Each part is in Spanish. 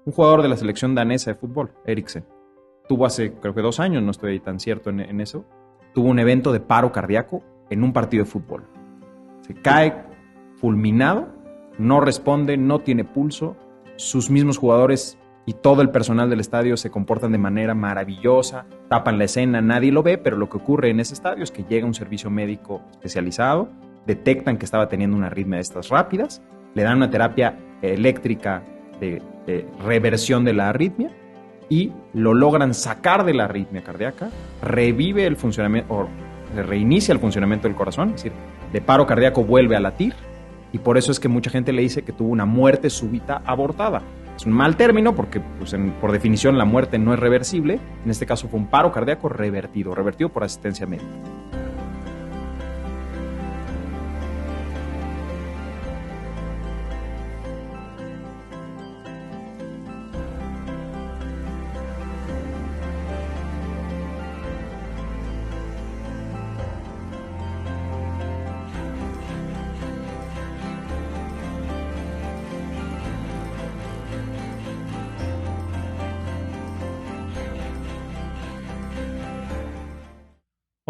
Un jugador de la selección danesa de fútbol, Eriksen, tuvo hace creo que 2 años, no estoy tan cierto en eso, tuvo un evento de paro cardíaco en un partido de fútbol. Se cae fulminado, no responde, no tiene pulso, sus mismos jugadores y todo el personal del estadio se comportan de manera maravillosa, tapan la escena, nadie lo ve, pero lo que ocurre en ese estadio es que llega un servicio médico especializado, detectan que estaba teniendo una arritmia de estas rápidas, le dan una terapia eléctrica de reversión de la arritmia y lo logran sacar de la arritmia cardíaca, revive el funcionamiento, o reinicia el funcionamiento del corazón, es decir, de paro cardíaco vuelve a latir, y por eso es que mucha gente le dice que tuvo una muerte súbita abortada. Es un mal término porque pues, por definición la muerte no es reversible. En este caso fue un paro cardíaco revertido por asistencia médica.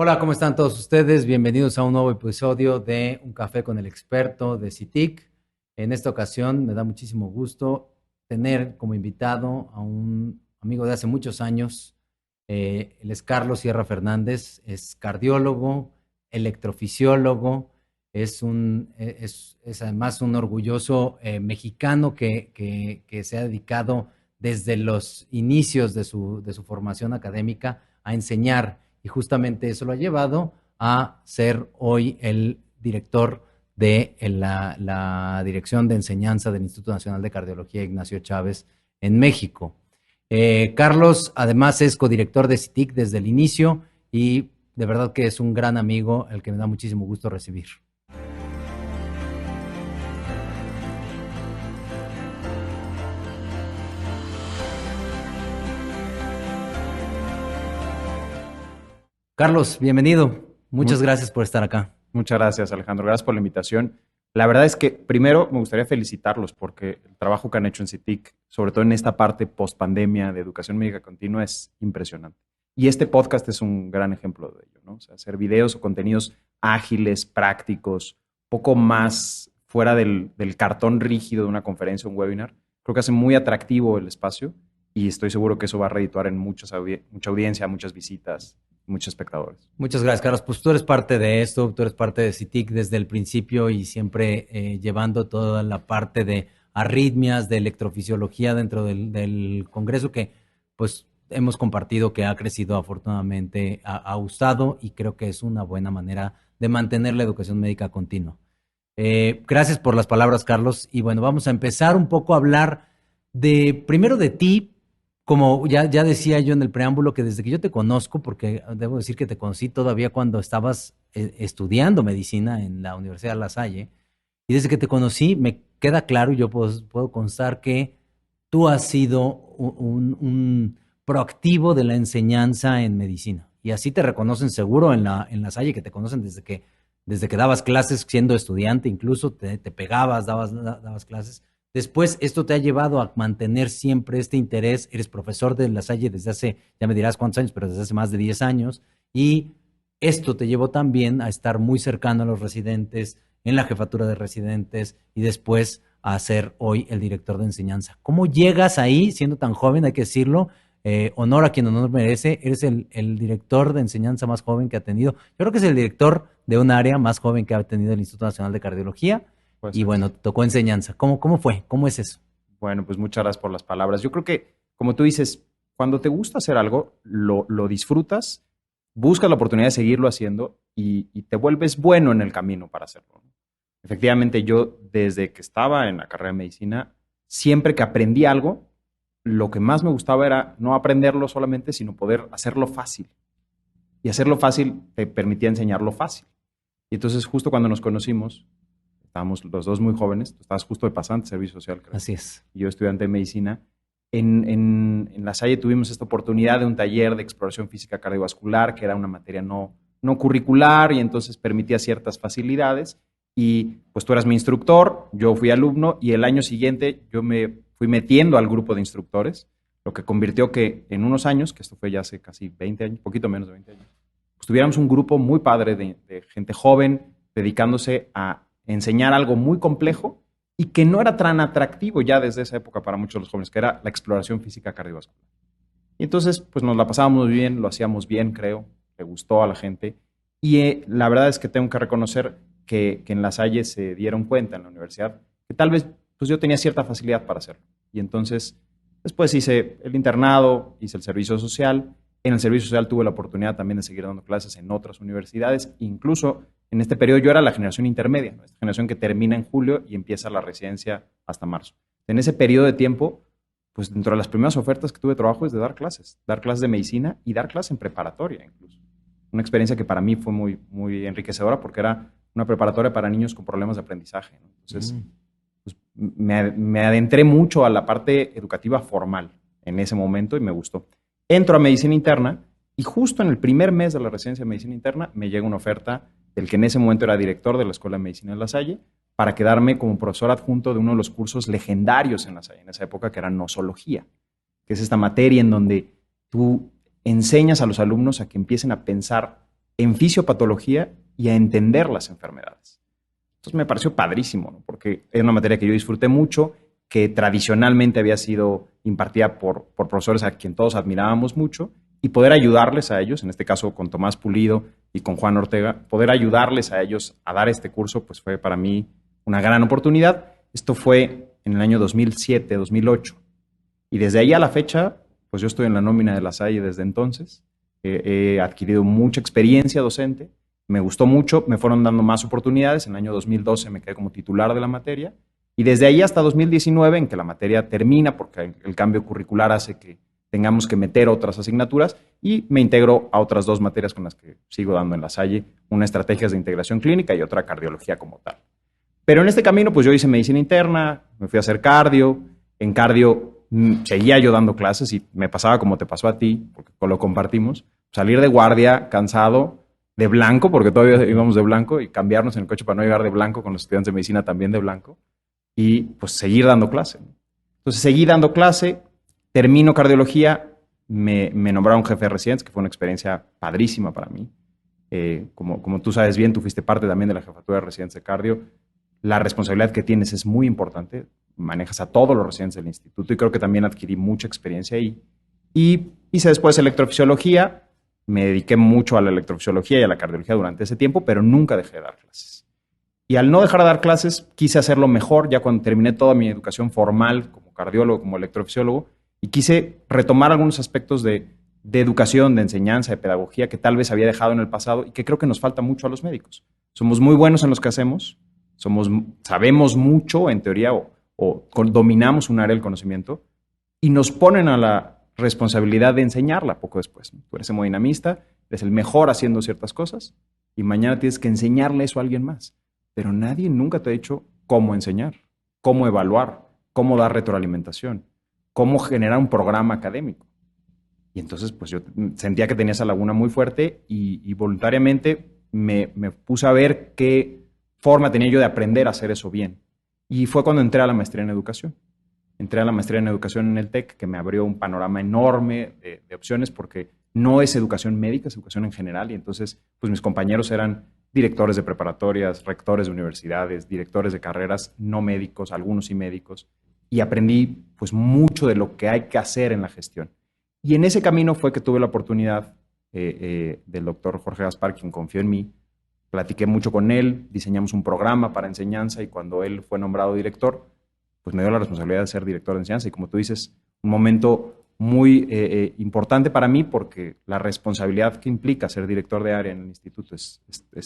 Hola, ¿cómo están todos ustedes? Bienvenidos a un nuevo episodio de Un Café con el Experto de CITIC. En esta ocasión me da muchísimo gusto tener como invitado a un amigo de hace muchos años. Él es Carlos Sierra Fernández, es cardiólogo, electrofisiólogo, es además un orgulloso mexicano que se ha dedicado desde los inicios de su formación académica a enseñar. Y justamente eso lo ha llevado a ser hoy el director de la Dirección de Enseñanza del Instituto Nacional de Cardiología Ignacio Chávez en México. Carlos, además, es codirector de CITIC desde el inicio y de verdad que es un gran amigo, el que me da muchísimo gusto recibir. Carlos, bienvenido. Muchas gracias por estar acá. Muchas gracias, Alejandro. Gracias por la invitación. La verdad es que primero me gustaría felicitarlos porque el trabajo que han hecho en CITIC, sobre todo en esta parte post-pandemia de educación médica continua, es impresionante. Y este podcast es un gran ejemplo de ello, ¿no? O sea, hacer videos o contenidos ágiles, prácticos, poco más fuera del cartón rígido de una conferencia o un webinar. Creo que hace muy atractivo el espacio y estoy seguro que eso va a redituar en mucha audiencia, muchas visitas, muchos espectadores. Muchas gracias, Carlos. Pues tú eres parte de esto, tú eres parte de CITIC desde el principio y siempre llevando toda la parte de arritmias, de electrofisiología dentro del Congreso que pues hemos compartido que ha crecido afortunadamente, ha gustado y creo que es una buena manera de mantener la educación médica continua. Gracias por las palabras, Carlos. Y bueno, vamos a empezar un poco a hablar primero de ti. Como ya decía yo en el preámbulo, que desde que yo te conozco, porque debo decir que te conocí todavía cuando estabas estudiando medicina en la Universidad de La Salle, y desde que te conocí me queda claro, y yo puedo constar que tú has sido un proactivo de la enseñanza en medicina, y así te reconocen seguro en La Salle, que te conocen desde que dabas clases siendo estudiante, incluso te pegabas, dabas clases. Después, esto te ha llevado a mantener siempre este interés. Eres profesor de La Salle desde hace, ya me dirás cuántos años, pero desde hace más de 10 años. Y esto te llevó también a estar muy cercano a los residentes, en la jefatura de residentes y después a ser hoy el director de enseñanza. ¿Cómo llegas ahí siendo tan joven? Hay que decirlo. Honor a quien honor merece. Eres el director de enseñanza más joven que ha tenido. Yo creo que es el director de un área más joven que ha tenido el Instituto Nacional de Cardiología. Pues, y bueno, tocó enseñanza. ¿Cómo fue? ¿Cómo es eso? Bueno, pues muchas gracias por las palabras. Yo creo que, como tú dices, cuando te gusta hacer algo, lo disfrutas, buscas la oportunidad de seguirlo haciendo y te vuelves bueno en el camino para hacerlo. Efectivamente, yo desde que estaba en la carrera de medicina, siempre que aprendí algo, lo que más me gustaba era no aprenderlo solamente, sino poder hacerlo fácil. Y hacerlo fácil te permitía enseñarlo fácil. Y entonces, justo cuando nos conocimos, estábamos los dos muy jóvenes, tú estabas justo de pasante, servicio social, creo. Así es. Y yo estudiante de medicina. En La Salle tuvimos esta oportunidad de un taller de exploración física cardiovascular, que era una materia no curricular y entonces permitía ciertas facilidades. Y pues tú eras mi instructor, yo fui alumno y el año siguiente yo me fui metiendo al grupo de instructores, lo que convirtió que en unos años, que esto fue ya hace casi 20 años, poquito menos de 20 años, pues tuviéramos un grupo muy padre de gente joven dedicándose a enseñar algo muy complejo y que no era tan atractivo ya desde esa época para muchos de los jóvenes, que era la exploración física cardiovascular. Y entonces, pues nos la pasábamos bien, lo hacíamos bien, creo, le gustó a la gente. Y la verdad es que tengo que reconocer que en La Salle se dieron cuenta en la universidad que tal vez pues yo tenía cierta facilidad para hacerlo. Y entonces, después hice el internado, hice el servicio social. En el servicio social tuve la oportunidad también de seguir dando clases en otras universidades. Incluso en este periodo yo era la generación intermedia, ¿no? Esta generación que termina en julio y empieza la residencia hasta marzo. En ese periodo de tiempo, pues dentro de las primeras ofertas que tuve de trabajo es de dar clases de medicina y dar clases en preparatoria incluso. Una experiencia que para mí fue muy, muy enriquecedora porque era una preparatoria para niños con problemas de aprendizaje, ¿no? Entonces, pues, me adentré mucho a la parte educativa formal en ese momento y me gustó. Entro a medicina interna y justo en el primer mes de la residencia de medicina interna me llega una oferta del que en ese momento era director de la Escuela de Medicina de La Salle para quedarme como profesor adjunto de uno de los cursos legendarios en La Salle, en esa época, que era nosología, que es esta materia en donde tú enseñas a los alumnos a que empiecen a pensar en fisiopatología y a entender las enfermedades. Entonces me pareció padrísimo, ¿no? Porque era una materia que yo disfruté mucho, que tradicionalmente había sido impartida por profesores a quien todos admirábamos mucho, y poder ayudarles a ellos, en este caso con Tomás Pulido y con Juan Ortega, poder ayudarles a ellos a dar este curso, pues fue para mí una gran oportunidad. Esto fue en el año 2007, 2008. Y desde ahí a la fecha, pues yo estoy en la nómina de La Salle desde entonces. He adquirido mucha experiencia docente, me gustó mucho, me fueron dando más oportunidades. En el año 2012 me quedé como titular de la materia. Y desde ahí hasta 2019, en que la materia termina, porque el cambio curricular hace que tengamos que meter otras asignaturas, y me integro a otras dos materias con las que sigo dando en La Salle, una estrategias de integración clínica y otra cardiología como tal. Pero en este camino, pues yo hice medicina interna, me fui a hacer cardio. En cardio seguía yo dando clases y me pasaba como te pasó a ti, porque lo compartimos, salir de guardia cansado, de blanco, porque todavía íbamos de blanco, y cambiarnos en el coche para no llegar de blanco con los estudiantes de medicina también de blanco, y pues seguir dando clase. Entonces seguí dando clase, termino cardiología, me nombraron jefe de residentes, que fue una experiencia padrísima para mí. Como tú sabes bien, tú fuiste parte también de la jefatura de residentes de cardio. La responsabilidad que tienes es muy importante, manejas a todos los residentes del instituto y creo que también adquirí mucha experiencia ahí. Y hice después electrofisiología, me dediqué mucho a la electrofisiología y a la cardiología durante ese tiempo, pero nunca dejé de dar clases. Y al no dejar de dar clases, quise hacerlo mejor ya cuando terminé toda mi educación formal como cardiólogo, como electrofisiólogo, y quise retomar algunos aspectos de educación, de enseñanza, de pedagogía que tal vez había dejado en el pasado y que creo que nos falta mucho a los médicos. Somos muy buenos en lo que hacemos, sabemos mucho en teoría o dominamos un área del conocimiento y nos ponen a la responsabilidad de enseñarla poco después, ¿no? Tú eres hemodinamista, eres el mejor haciendo ciertas cosas y mañana tienes que enseñarle eso a alguien más. Pero nadie nunca te ha dicho cómo enseñar, cómo evaluar, cómo dar retroalimentación, cómo generar un programa académico. Y entonces pues yo sentía que tenía esa laguna muy fuerte y voluntariamente me puse a ver qué forma tenía yo de aprender a hacer eso bien. Y fue cuando entré a la maestría en educación. Entré a la maestría en educación en el TEC, que me abrió un panorama enorme de opciones, porque no es educación médica, es educación en general. Y entonces, pues mis compañeros eran directores de preparatorias, rectores de universidades, directores de carreras no médicos, algunos sí médicos. Y aprendí pues mucho de lo que hay que hacer en la gestión. Y en ese camino fue que tuve la oportunidad del doctor Jorge Gaspar, quien confió en mí. Platiqué mucho con él, diseñamos un programa para enseñanza y cuando él fue nombrado director, pues me dio la responsabilidad de ser director de enseñanza y como tú dices, un momento muy importante para mí porque la responsabilidad que implica ser director de área en el instituto es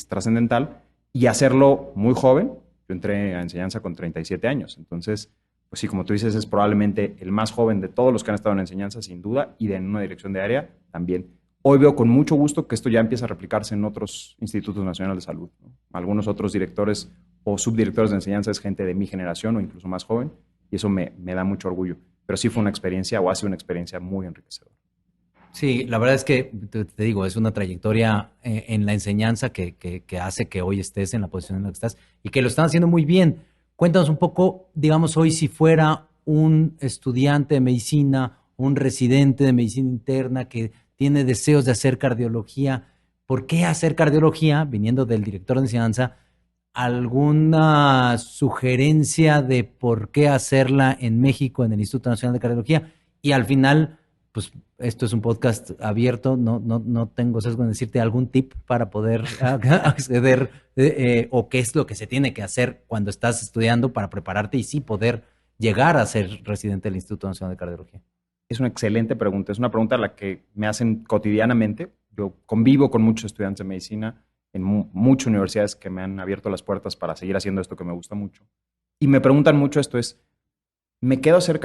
trascendental y hacerlo muy joven. Yo entré a enseñanza con 37 años, entonces, pues sí, como tú dices, es probablemente el más joven de todos los que han estado en enseñanza, sin duda, y en una dirección de área también. Hoy veo con mucho gusto que esto ya empieza a replicarse en otros institutos nacionales de salud, ¿no? Algunos otros directores o subdirectores de enseñanza es gente de mi generación o incluso más joven, y eso me da mucho orgullo. Pero sí fue una experiencia o ha sido una experiencia muy enriquecedora. Sí, la verdad es que, te digo, es una trayectoria en la enseñanza que hace que hoy estés en la posición en la que estás y que lo están haciendo muy bien. Cuéntanos un poco, digamos, hoy si fuera un estudiante de medicina, un residente de medicina interna que tiene deseos de hacer cardiología? ¿Por qué hacer cardiología? Viniendo del director de enseñanza, ¿alguna sugerencia de por qué hacerla en México, en el Instituto Nacional de Cardiología? Y al final, pues esto es un podcast abierto, no tengo sesgo en decirte algún tip para poder acceder o qué es lo que se tiene que hacer cuando estás estudiando para prepararte y sí poder llegar a ser residente del Instituto Nacional de Cardiología. Es una excelente pregunta. Es una pregunta a la que me hacen cotidianamente. Yo convivo con muchos estudiantes de medicina en muchas universidades que me han abierto las puertas para seguir haciendo esto que me gusta mucho. Y me preguntan mucho esto es, quiero ser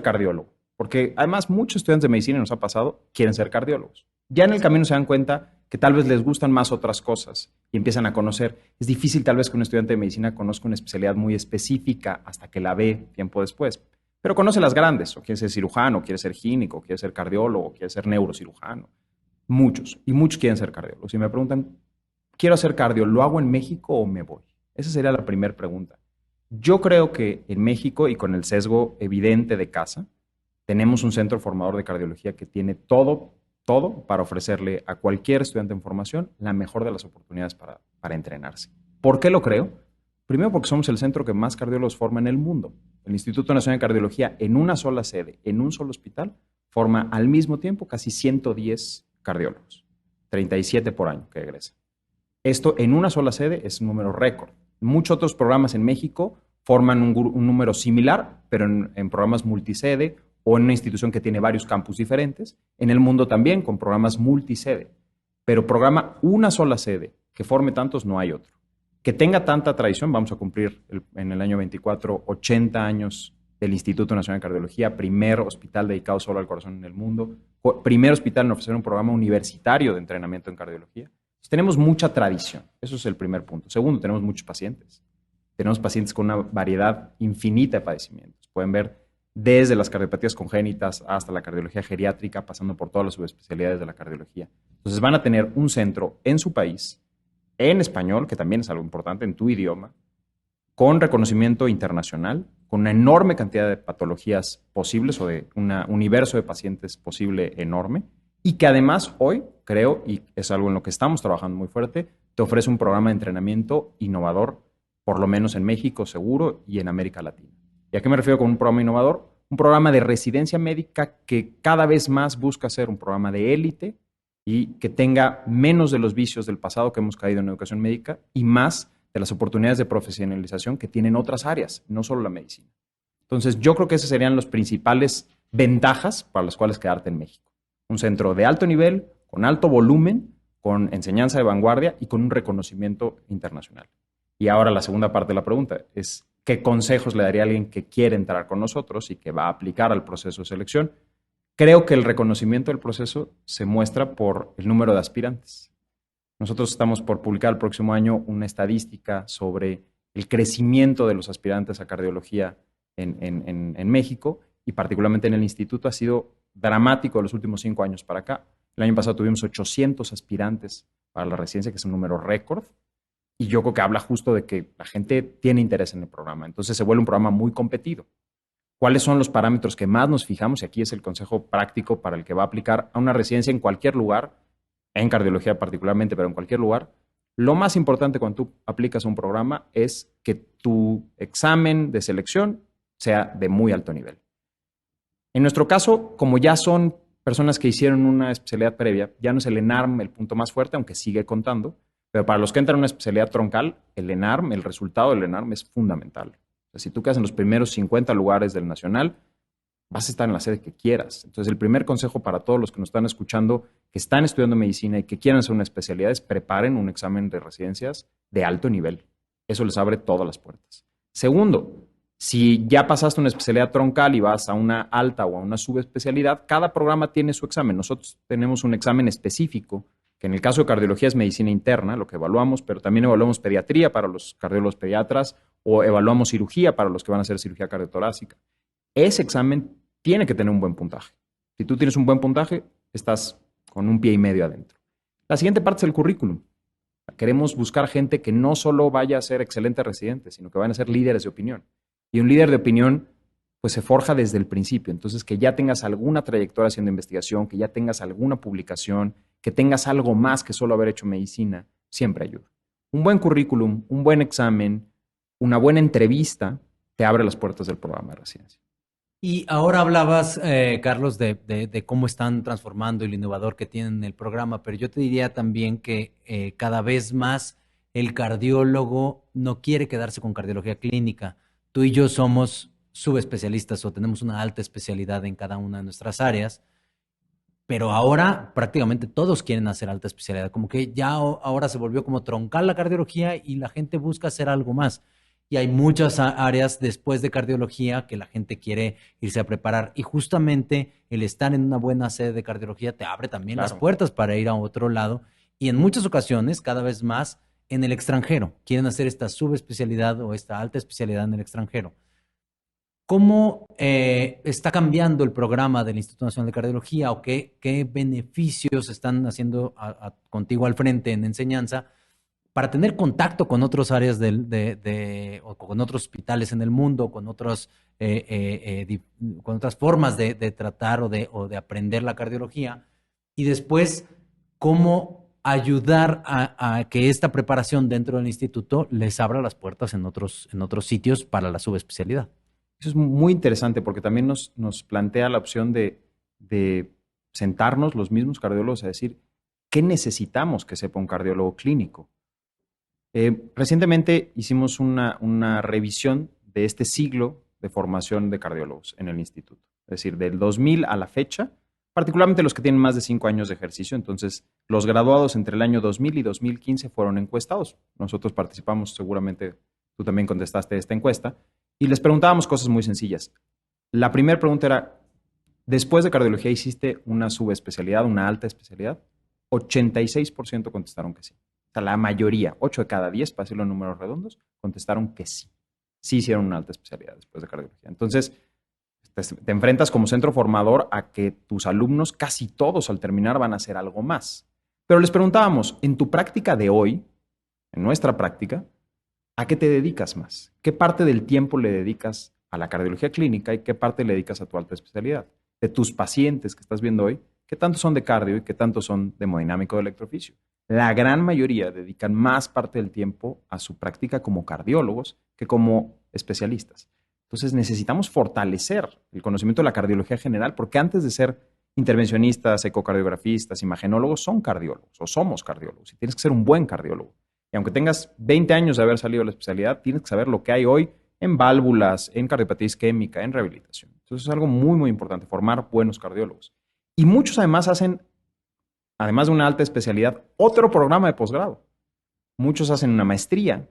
cardiólogo. Porque además muchos estudiantes de medicina, nos ha pasado, quieren ser cardiólogos. Ya en el camino se dan cuenta que tal vez les gustan más otras cosas y empiezan a conocer. Es difícil tal vez que un estudiante de medicina conozca una especialidad muy específica hasta que la ve tiempo después. Pero conoce las grandes, o quiere ser cirujano, o quiere ser gínico, o quiere ser cardiólogo, o quiere ser neurocirujano. Muchos, y muchos quieren ser cardiólogos. Y me preguntan, quiero hacer cardio, ¿lo hago en México o me voy? Esa sería la primera pregunta. Yo creo que en México, y con el sesgo evidente de casa, tenemos un centro formador de cardiología que tiene todo para ofrecerle a cualquier estudiante en formación la mejor de las oportunidades para entrenarse. ¿Por qué lo creo? Primero porque somos el centro que más cardiólogos forma en el mundo. El Instituto Nacional de Cardiología, en una sola sede, en un solo hospital, forma al mismo tiempo casi 110 cardiólogos, 37 por año que egresan. Esto en una sola sede es un número récord. Muchos otros programas en México forman un número similar, pero en programas multisede o en una institución que tiene varios campus diferentes. En el mundo también, con programas multisede. Pero programa una sola sede que forme tantos, no hay otro. Que tenga tanta tradición, vamos a cumplir en el año 24 80 años del Instituto Nacional de Cardiología, primer hospital dedicado solo al corazón en el mundo, primer hospital en ofrecer un programa universitario de entrenamiento en cardiología. Entonces, tenemos mucha tradición, eso es el primer punto. Segundo, tenemos muchos pacientes. Tenemos pacientes con una variedad infinita de padecimientos. Pueden ver desde las cardiopatías congénitas hasta la cardiología geriátrica, pasando por todas las subespecialidades de la cardiología. Entonces van a tener un centro en su país, en español, que también es algo importante, en tu idioma, con reconocimiento internacional, con una enorme cantidad de patologías posibles o de un universo de pacientes posible enorme, y que además hoy, creo, y es algo en lo que estamos trabajando muy fuerte, te ofrece un programa de entrenamiento innovador, por lo menos en México, seguro, y en América Latina. ¿Y a qué me refiero con un programa innovador? Un programa de residencia médica que cada vez más busca ser un programa de élite y que tenga menos de los vicios del pasado que hemos caído en educación médica y más de las oportunidades de profesionalización que tienen otras áreas, no solo la medicina. Entonces, yo creo que esas serían las principales ventajas para las cuales quedarte en México. Un centro de alto nivel, con alto volumen, con enseñanza de vanguardia y con un reconocimiento internacional. Y ahora la segunda parte de la pregunta es, ¿qué consejos le daría a alguien que quiere entrar con nosotros y que va a aplicar al proceso de selección? Creo que el reconocimiento del proceso se muestra por el número de aspirantes. Nosotros estamos por publicar el próximo año una estadística sobre el crecimiento de los aspirantes a cardiología en México y particularmente en el instituto ha sido dramático de los últimos 5 años para acá. El año pasado tuvimos 800 aspirantes para la residencia, que es un número récord. Y yo creo que habla justo de que la gente tiene interés en el programa. Entonces se vuelve un programa muy competido. ¿Cuáles son los parámetros que más nos fijamos? Y aquí es el consejo práctico para el que va a aplicar a una residencia en cualquier lugar, en cardiología particularmente, pero en cualquier lugar. Lo más importante cuando tú aplicas a un programa es que tu examen de selección sea de muy alto nivel. En nuestro caso, como ya son personas que hicieron una especialidad previa, ya no es el ENARM el punto más fuerte, aunque sigue contando. Pero para los que entran en una especialidad troncal, el ENARM, el resultado del ENARM es fundamental. O sea, si tú quedas en los primeros 50 lugares del nacional, vas a estar en la sede que quieras. Entonces, el primer consejo para todos los que nos están escuchando, que están estudiando medicina y que quieran hacer una especialidad, es preparen un examen de residencias de alto nivel. Eso les abre todas las puertas. Segundo, si ya pasaste una especialidad troncal y vas a una alta o a una subespecialidad, cada programa tiene su examen. Nosotros tenemos un examen específico que en el caso de cardiología es medicina interna, lo que evaluamos, pero también evaluamos pediatría para los cardiólogos pediatras o evaluamos cirugía para los que van a hacer cirugía cardiotorácica. Ese examen tiene que tener un buen puntaje. Si tú tienes un buen puntaje, estás con un pie y medio adentro. La siguiente parte es el currículum. Queremos buscar gente que no solo vaya a ser excelentes residentes, sino que vayan a ser líderes de opinión. Y un líder de opinión pues se forja desde el principio. Entonces, que ya tengas alguna trayectoria haciendo investigación, que ya tengas alguna publicación, que tengas algo más que solo haber hecho medicina, siempre ayuda. Un buen currículum, un buen examen, una buena entrevista, te abre las puertas del programa de residencia. Y ahora hablabas, Carlos, de cómo están transformando y lo innovador que tienen el programa, pero yo te diría también que cada vez más el cardiólogo no quiere quedarse con cardiología clínica. Tú y yo somos subespecialistas o tenemos una alta especialidad en cada una de nuestras áreas, pero ahora prácticamente todos quieren hacer alta especialidad, como que ya ahora se volvió como troncal la cardiología y la gente busca hacer algo más. Y hay muchas áreas después de cardiología que la gente quiere irse a preparar. Y justamente el estar en una buena sede de cardiología te abre también las puertas para ir a otro lado. Y en muchas ocasiones, cada vez más, en el extranjero. Quieren hacer esta subespecialidad o esta alta especialidad en el extranjero. ¿Cómo está cambiando el programa del Instituto Nacional de Cardiología o qué beneficios están haciendo contigo al frente en enseñanza para tener contacto con otras áreas o con otros hospitales en el mundo, con con otras formas de tratar o de aprender la cardiología? Y después, ¿cómo ayudar a que esta preparación dentro del instituto les abra las puertas en otros sitios para la subespecialidad? Eso es muy interesante porque también nos plantea la opción de sentarnos los mismos cardiólogos a decir, ¿qué necesitamos que sepa un cardiólogo clínico? Recientemente hicimos una revisión de este siglo de formación de cardiólogos en el instituto. Es decir, del 2000 a la fecha, particularmente los que tienen más de 5 años de ejercicio. Entonces, los graduados entre el año 2000 y 2015 fueron encuestados. Nosotros participamos, seguramente tú también contestaste esta encuesta, y les preguntábamos cosas muy sencillas. La primera pregunta era, ¿después de cardiología hiciste una subespecialidad, una alta especialidad? 86% contestaron que sí. O sea, la mayoría, 8 de cada 10, para decirlo en números redondos, contestaron que sí. Sí hicieron una alta especialidad después de cardiología. Entonces, te enfrentas como centro formador a que tus alumnos, casi todos al terminar, van a hacer algo más. Pero les preguntábamos, en tu práctica de hoy, en nuestra práctica, ¿a qué te dedicas más? ¿Qué parte del tiempo le dedicas a la cardiología clínica y qué parte le dedicas a tu alta especialidad? De tus pacientes que estás viendo hoy, ¿qué tanto son de cardio y qué tanto son de hemodinámico de electroficio? La gran mayoría dedican más parte del tiempo a su práctica como cardiólogos que como especialistas. Entonces necesitamos fortalecer el conocimiento de la cardiología general porque antes de ser intervencionistas, ecocardiografistas, imagenólogos, son cardiólogos o somos cardiólogos y tienes que ser un buen cardiólogo. Y aunque tengas 20 años de haber salido de la especialidad, tienes que saber lo que hay hoy en válvulas, en cardiopatía isquémica, en rehabilitación. Entonces es algo muy, muy importante, formar buenos cardiólogos. Y muchos además hacen, además de una alta especialidad, otro programa de posgrado. Muchos hacen una maestría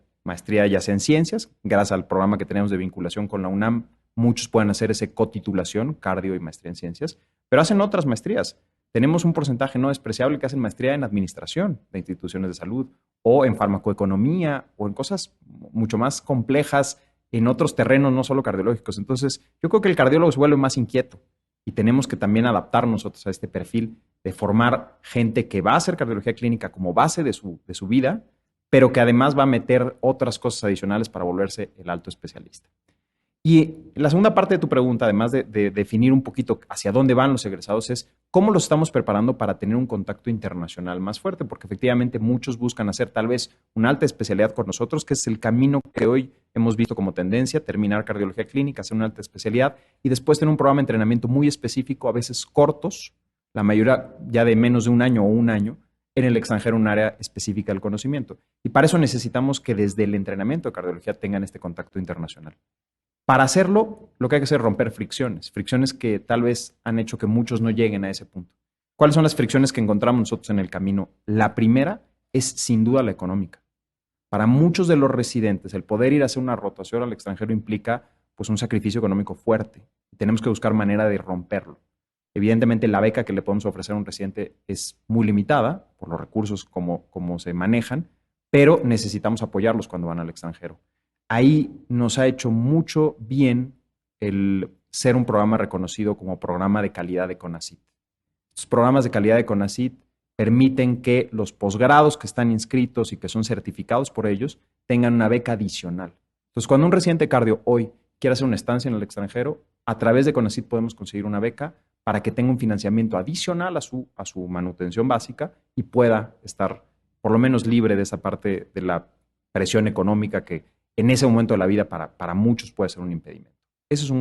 ya sea en ciencias, gracias al programa que tenemos de vinculación con la UNAM, muchos pueden hacer ese cotitulación, cardio y maestría en ciencias, pero hacen otras maestrías. Tenemos un porcentaje no despreciable que hacen maestría en administración de instituciones de salud o en farmacoeconomía o en cosas mucho más complejas en otros terrenos, no solo cardiológicos. Entonces, yo creo que el cardiólogo se vuelve más inquieto y tenemos que también adaptar nosotros a este perfil de formar gente que va a hacer cardiología clínica como base de su vida, pero que además va a meter otras cosas adicionales para volverse el alto especialista. Y la segunda parte de tu pregunta, además de definir un poquito hacia dónde van los egresados, es cómo los estamos preparando para tener un contacto internacional más fuerte, porque efectivamente muchos buscan hacer tal vez una alta especialidad con nosotros, que es el camino que hoy hemos visto como tendencia, terminar cardiología clínica, hacer una alta especialidad y después tener un programa de entrenamiento muy específico, a veces cortos, la mayoría ya de menos de un año o un año, en el extranjero un área específica del conocimiento. Y para eso necesitamos que desde el entrenamiento de cardiología tengan este contacto internacional. Para hacerlo, lo que hay que hacer es romper fricciones que tal vez han hecho que muchos no lleguen a ese punto. ¿Cuáles son las fricciones que encontramos nosotros en el camino? La primera es sin duda la económica. Para muchos de los residentes, el poder ir a hacer una rotación al extranjero implica pues, un sacrificio económico fuerte. Tenemos que buscar manera de romperlo. Evidentemente, la beca que le podemos ofrecer a un residente es muy limitada por los recursos como se manejan, pero necesitamos apoyarlos cuando van al extranjero. Ahí nos ha hecho mucho bien el ser un programa reconocido como programa de calidad de CONACYT. Los programas de calidad de CONACYT permiten que los posgrados que están inscritos y que son certificados por ellos tengan una beca adicional. Entonces, cuando un residente cardio hoy quiere hacer una estancia en el extranjero, a través de CONACYT podemos conseguir una beca para que tenga un financiamiento adicional a su manutención básica y pueda estar por lo menos libre de esa parte de la presión económica que en ese momento de la vida para muchos puede ser un impedimento. Esa es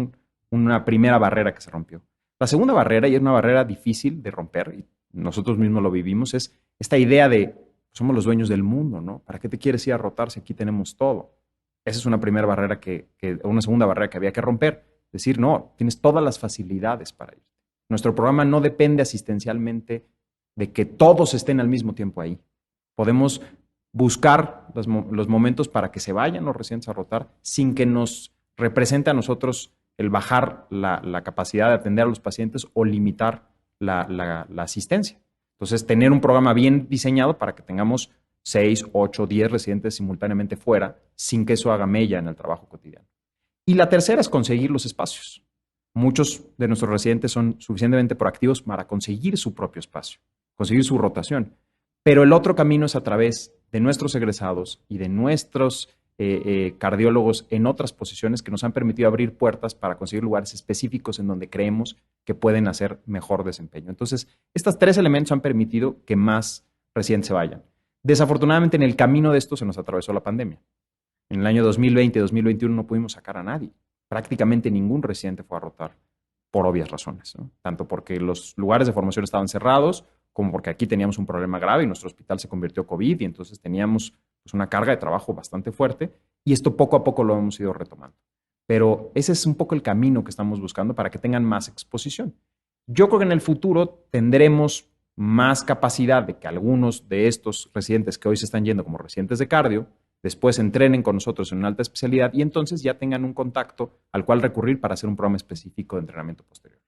una primera barrera que se rompió. La segunda barrera, y es una barrera difícil de romper, y nosotros mismos lo vivimos, es esta idea de somos los dueños del mundo, ¿no? ¿Para qué te quieres ir a rotar si aquí tenemos todo? Esa es una primera barrera una segunda barrera que había que romper. Decir, no, tienes todas las facilidades para ir. Nuestro programa no depende asistencialmente de que todos estén al mismo tiempo ahí. Podemos buscar los momentos para que se vayan los residentes a rotar sin que nos represente a nosotros el bajar la capacidad de atender a los pacientes o limitar la asistencia. Entonces, tener un programa bien diseñado para que tengamos 6, 8, 10 residentes simultáneamente fuera sin que eso haga mella en el trabajo cotidiano. Y la tercera es conseguir los espacios. Muchos de nuestros residentes son suficientemente proactivos para conseguir su propio espacio, conseguir su rotación. Pero el otro camino es a través de nuestros egresados y de nuestros cardiólogos en otras posiciones que nos han permitido abrir puertas para conseguir lugares específicos en donde creemos que pueden hacer mejor desempeño. Entonces, estos tres elementos han permitido que más residentes se vayan. Desafortunadamente, en el camino de esto se nos atravesó la pandemia. En el año 2020 y 2021 no pudimos sacar a nadie. Prácticamente ningún residente fue a rotar por obvias razones, ¿no? Tanto porque los lugares de formación estaban cerrados, como porque aquí teníamos un problema grave y nuestro hospital se convirtió en COVID y entonces teníamos pues, una carga de trabajo bastante fuerte y esto poco a poco lo hemos ido retomando. Pero ese es un poco el camino que estamos buscando para que tengan más exposición. Yo creo que en el futuro tendremos más capacidad de que algunos de estos residentes que hoy se están yendo como residentes de cardio, después entrenen con nosotros en una alta especialidad y entonces ya tengan un contacto al cual recurrir para hacer un programa específico de entrenamiento posterior.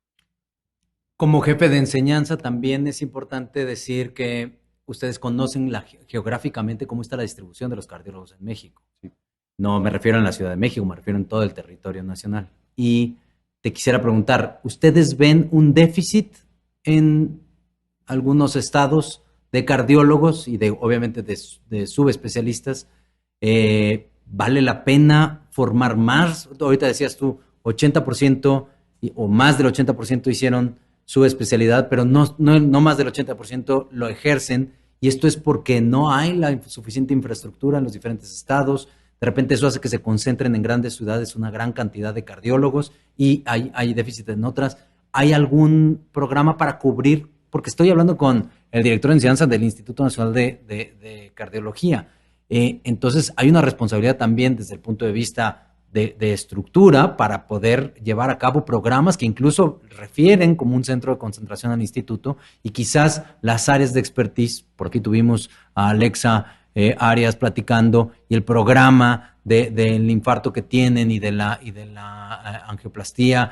Como jefe de enseñanza también es importante decir que ustedes conocen geográficamente cómo está la distribución de los cardiólogos en México. Sí. No me refiero en la Ciudad de México, me refiero en todo el territorio nacional. Y te quisiera preguntar, ¿ustedes ven un déficit en algunos estados de cardiólogos y obviamente de subespecialistas? ¿Vale la pena formar más? Ahorita decías tú, 80% o más del 80% hicieron su especialidad, pero no más del 80% lo ejercen, y esto es porque no hay la suficiente infraestructura en los diferentes estados. De repente eso hace que se concentren en grandes ciudades una gran cantidad de cardiólogos y hay déficit en otras. ¿Hay algún programa para cubrir? Porque estoy hablando con el director de enseñanza del Instituto Nacional de Cardiología. Entonces hay una responsabilidad también desde el punto de vista de estructura para poder llevar a cabo programas que incluso refieren como un centro de concentración al instituto y quizás las áreas de expertise. Por aquí tuvimos a Alexa Arias platicando y el programa del infarto que tienen y de la angioplastía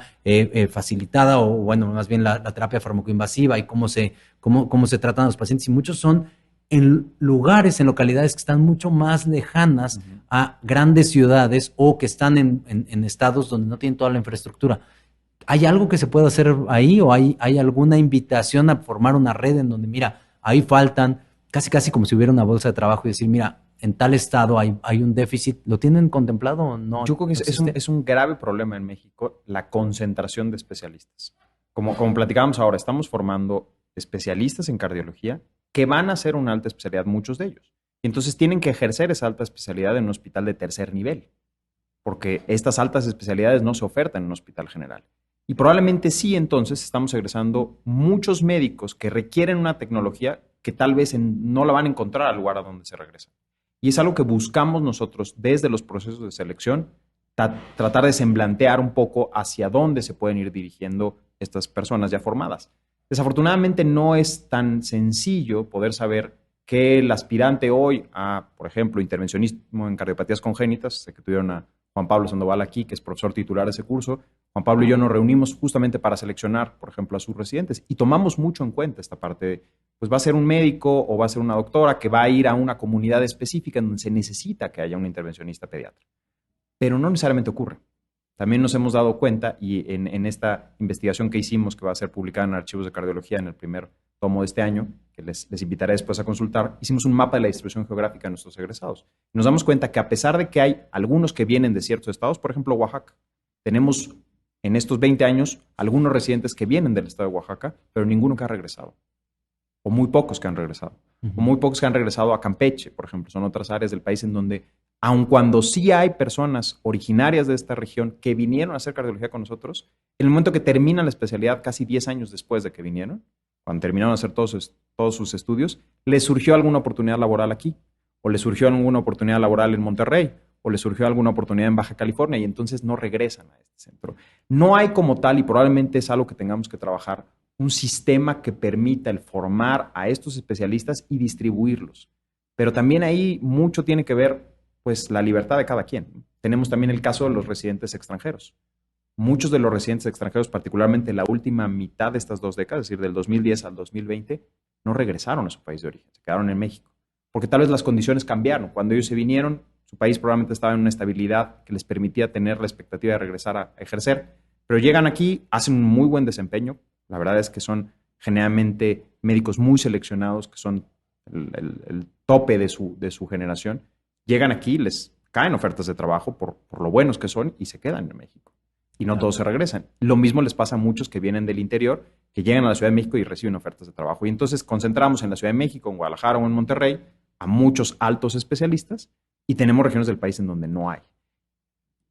facilitada, o bueno, más bien la terapia farmacoinvasiva y cómo se tratan a los pacientes, y muchos son en lugares, en localidades que están mucho más lejanas a grandes ciudades o que están en estados donde no tienen toda la infraestructura. ¿Hay algo que se pueda hacer ahí o hay alguna invitación a formar una red en donde, mira, ahí faltan, casi como si hubiera una bolsa de trabajo y decir, mira, en tal estado hay un déficit? ¿Lo tienen contemplado o no? Yo creo que es un grave problema en México la concentración de especialistas. Como platicábamos ahora, estamos formando especialistas en cardiología que van a hacer una alta especialidad, muchos de ellos. Y entonces tienen que ejercer esa alta especialidad en un hospital de tercer nivel, porque estas altas especialidades no se ofertan en un hospital general. Y probablemente sí, entonces estamos egresando muchos médicos que requieren una tecnología que tal vez no la van a encontrar al lugar a donde se regresan. Y es algo que buscamos nosotros desde los procesos de selección, tratar de semblantear un poco hacia dónde se pueden ir dirigiendo estas personas ya formadas. Desafortunadamente no es tan sencillo poder saber que el aspirante hoy a, por ejemplo, intervencionismo en cardiopatías congénitas, sé que tuvieron a Juan Pablo Sandoval aquí, que es profesor titular de ese curso. Juan Pablo y yo nos reunimos justamente para seleccionar, por ejemplo, a sus residentes y tomamos mucho en cuenta esta parte de, pues va a ser un médico o va a ser una doctora que va a ir a una comunidad específica en donde se necesita que haya un intervencionista pediatra. Pero no necesariamente ocurre. También nos hemos dado cuenta, y en esta investigación que hicimos, que va a ser publicada en Archivos de Cardiología en el primer tomo de este año, que les invitaré después a consultar, hicimos un mapa de la distribución geográfica de nuestros egresados. Y nos damos cuenta que a pesar de que hay algunos que vienen de ciertos estados, por ejemplo, Oaxaca, tenemos en estos 20 años algunos residentes que vienen del estado de Oaxaca, pero ninguno que ha regresado. O muy pocos que han regresado. O muy pocos que han regresado a Campeche, por ejemplo. Son otras áreas del país en donde, aun cuando sí hay personas originarias de esta región que vinieron a hacer cardiología con nosotros, en el momento que terminan la especialidad, casi 10 años después de que vinieron, cuando terminaron de hacer todos sus estudios, les surgió alguna oportunidad laboral aquí, o les surgió alguna oportunidad laboral en Monterrey, o les surgió alguna oportunidad en Baja California, y entonces no regresan a este centro. No hay como tal, y probablemente es algo que tengamos que trabajar, un sistema que permita el formar a estos especialistas y distribuirlos. Pero también ahí mucho tiene que ver, pues, la libertad de cada quien. Tenemos también el caso de los residentes extranjeros. Muchos de los residentes extranjeros, particularmente la última mitad de estas 2 décadas, es decir, del 2010 al 2020, no regresaron a su país de origen, se quedaron en México. Porque tal vez las condiciones cambiaron. Cuando ellos se vinieron, su país probablemente estaba en una estabilidad que les permitía tener la expectativa de regresar a ejercer. Pero llegan aquí, hacen un muy buen desempeño. La verdad es que son generalmente médicos muy seleccionados, que son el tope de su generación. Llegan aquí, les caen ofertas de trabajo por lo buenos que son y se quedan en México. Y no todos se regresan. Lo mismo les pasa a muchos que vienen del interior, que llegan a la Ciudad de México y reciben ofertas de trabajo. Y entonces concentramos en la Ciudad de México, en Guadalajara o en Monterrey a muchos altos especialistas y tenemos regiones del país en donde no hay.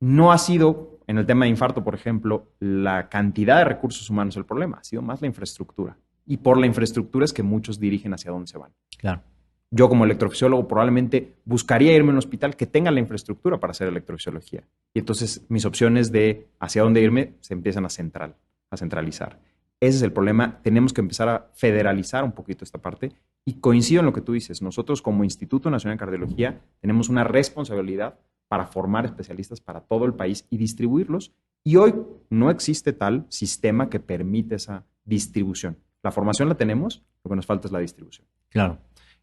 No ha sido, en el tema de infarto, por ejemplo, la cantidad de recursos humanos el problema, ha sido más la infraestructura. Y por la infraestructura es que muchos dirigen hacia dónde se van. Claro. Yo como electrofisiólogo probablemente buscaría irme a un hospital que tenga la infraestructura para hacer electrofisiología. Y entonces mis opciones de hacia dónde irme se empiezan a centralizar. Ese es el problema. Tenemos que empezar a federalizar un poquito esta parte. Y coincido en lo que tú dices. Nosotros como Instituto Nacional de Cardiología tenemos una responsabilidad para formar especialistas para todo el país y distribuirlos. Y hoy no existe tal sistema que permite esa distribución. La formación la tenemos, lo que nos falta es la distribución. Claro.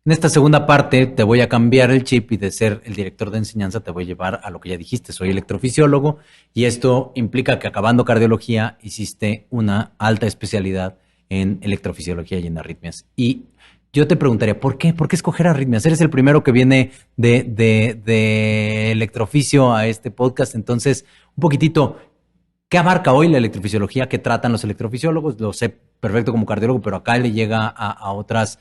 En esta segunda parte te voy a cambiar el chip y de ser el director de enseñanza te voy a llevar a lo que ya dijiste. Soy electrofisiólogo y esto implica que acabando cardiología hiciste una alta especialidad en electrofisiología y en arritmias. Y yo te preguntaría, ¿por qué? ¿Por qué escoger arritmias? Eres el primero que viene de electroficio a este podcast. Entonces, un poquitito, ¿qué abarca hoy la electrofisiología? ¿Qué tratan los electrofisiólogos? Lo sé perfecto como cardiólogo, pero acá le llega a otras